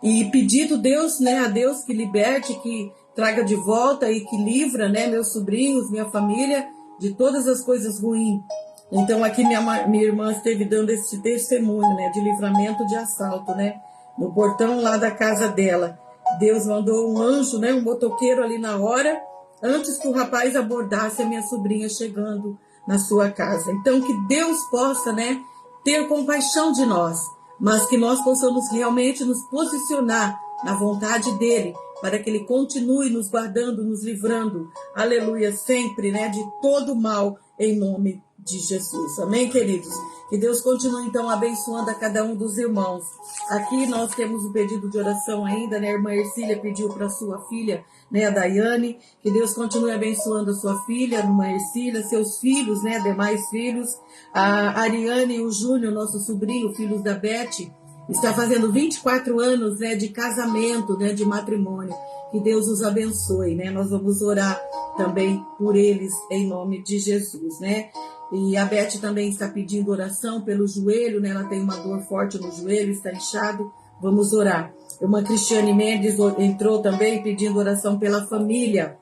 e pedido Deus, né, a Deus que liberte, que traga de volta e que livra, né, meus sobrinhos, minha família, de todas as coisas ruins. Então aqui minha irmã esteve dando esse testemunho, né, de livramento de assalto, né, no portão lá da casa dela. Deus mandou um anjo, né, um motoqueiro ali na hora, antes que o rapaz abordasse a minha sobrinha chegando na sua casa. Então que Deus possa, né, ter compaixão de nós, mas que nós possamos realmente nos posicionar na vontade dele, para que ele continue nos guardando, nos livrando, aleluia, sempre, né, de todo mal, em nome de Jesus. Amém, queridos? Que Deus continue, então, abençoando a cada um dos irmãos. Aqui nós temos um pedido de oração ainda, né? A irmã Ercília pediu para sua filha, né, a Daiane, que Deus continue abençoando a sua filha, a irmã Ercília, seus filhos, né, demais filhos, a Ariane e o Júnior, nosso sobrinho, filhos da Beth, está fazendo 24 anos, né, de casamento, né, de matrimônio. Que Deus os abençoe, né? Nós vamos orar também por eles em nome de Jesus, né? E a Beth também está pedindo oração pelo joelho, né? Ela tem uma dor forte no joelho, está inchado. Vamos orar. Uma Cristiane Mendes entrou também pedindo oração pela família.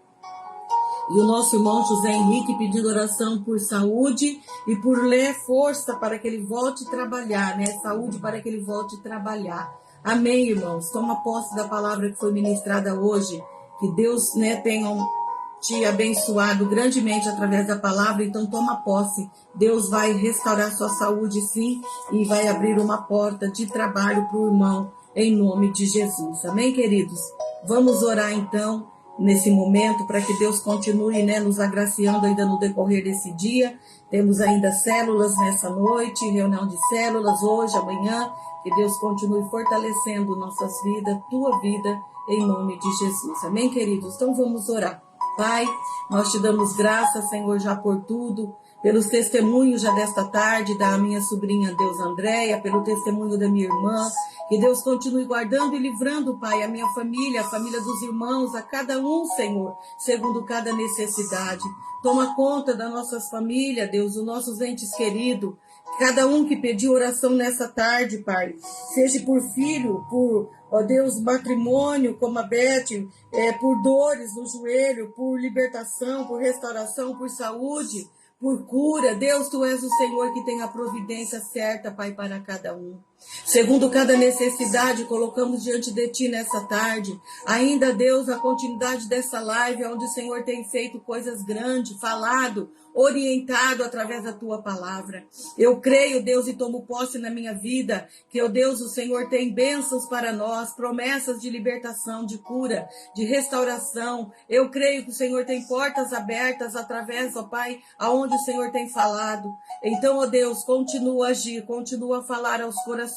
E o nosso irmão José Henrique pedindo oração por saúde e por força para que ele volte a trabalhar, né? Saúde para que ele volte a trabalhar. Amém, irmãos. Toma posse da palavra que foi ministrada hoje. Que Deus, né, tenha te abençoado grandemente através da palavra. Então toma posse. Deus vai restaurar sua saúde, sim, e vai abrir uma porta de trabalho para o irmão, em nome de Jesus. Amém, queridos? Vamos orar então nesse momento, para que Deus continue, né, nos agraciando ainda no decorrer desse dia. Temos ainda células nessa noite, reunião de células hoje, amanhã. Que Deus continue fortalecendo nossas vidas, tua vida, em nome de Jesus. Amém, queridos? Então vamos orar. Pai, nós te damos graça, Senhor, já por tudo, pelos testemunhos já desta tarde da minha sobrinha Deus Andréia, pelo testemunho da minha irmã. Que Deus continue guardando e livrando, Pai, a minha família, a família dos irmãos, a cada um, Senhor, segundo cada necessidade. Toma conta das nossas famílias, Deus, os nossos entes queridos, cada um que pediu oração nessa tarde, Pai, seja por filho, por, ó Deus, matrimônio, como a Beth, por dores no joelho, por libertação, por restauração, por saúde, por cura. Deus, Tu és o Senhor que tem a providência certa, Pai, para cada um. Segundo cada necessidade, colocamos diante de Ti nessa tarde. Ainda, Deus, a continuidade dessa live, onde o Senhor tem feito coisas grandes, falado, orientado através da Tua palavra. Eu creio, Deus, e tomo posse na minha vida, que, ó Deus, o Senhor tem bênçãos para nós, promessas de libertação, de cura, de restauração. Eu creio que o Senhor tem portas abertas através, ó Pai, aonde o Senhor tem falado. Então, ó Deus, continua a agir, continua a falar aos corações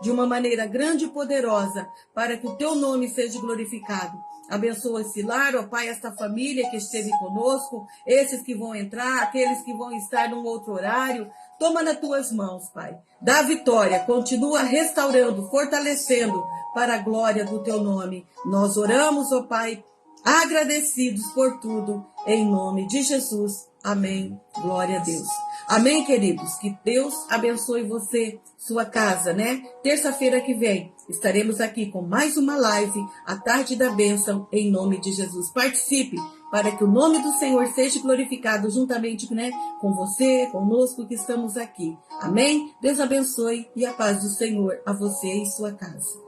de uma maneira grande e poderosa, para que o Teu nome seja glorificado. Abençoa esse lar, ó Pai, esta família que esteve conosco, esses que vão entrar, aqueles que vão estar num outro horário. Toma nas Tuas mãos, Pai. Dá vitória, continua restaurando, fortalecendo para a glória do Teu nome. Nós oramos, ó Pai, agradecidos por tudo, em nome de Jesus. Amém. Glória a Deus. Amém, queridos? Que Deus abençoe você, sua casa, né? Terça-feira que vem estaremos aqui com mais uma live, a Tarde da Bênção, em nome de Jesus. Participe para que o nome do Senhor seja glorificado juntamente, né, com você, conosco que estamos aqui. Amém? Deus abençoe e a paz do Senhor a você e sua casa.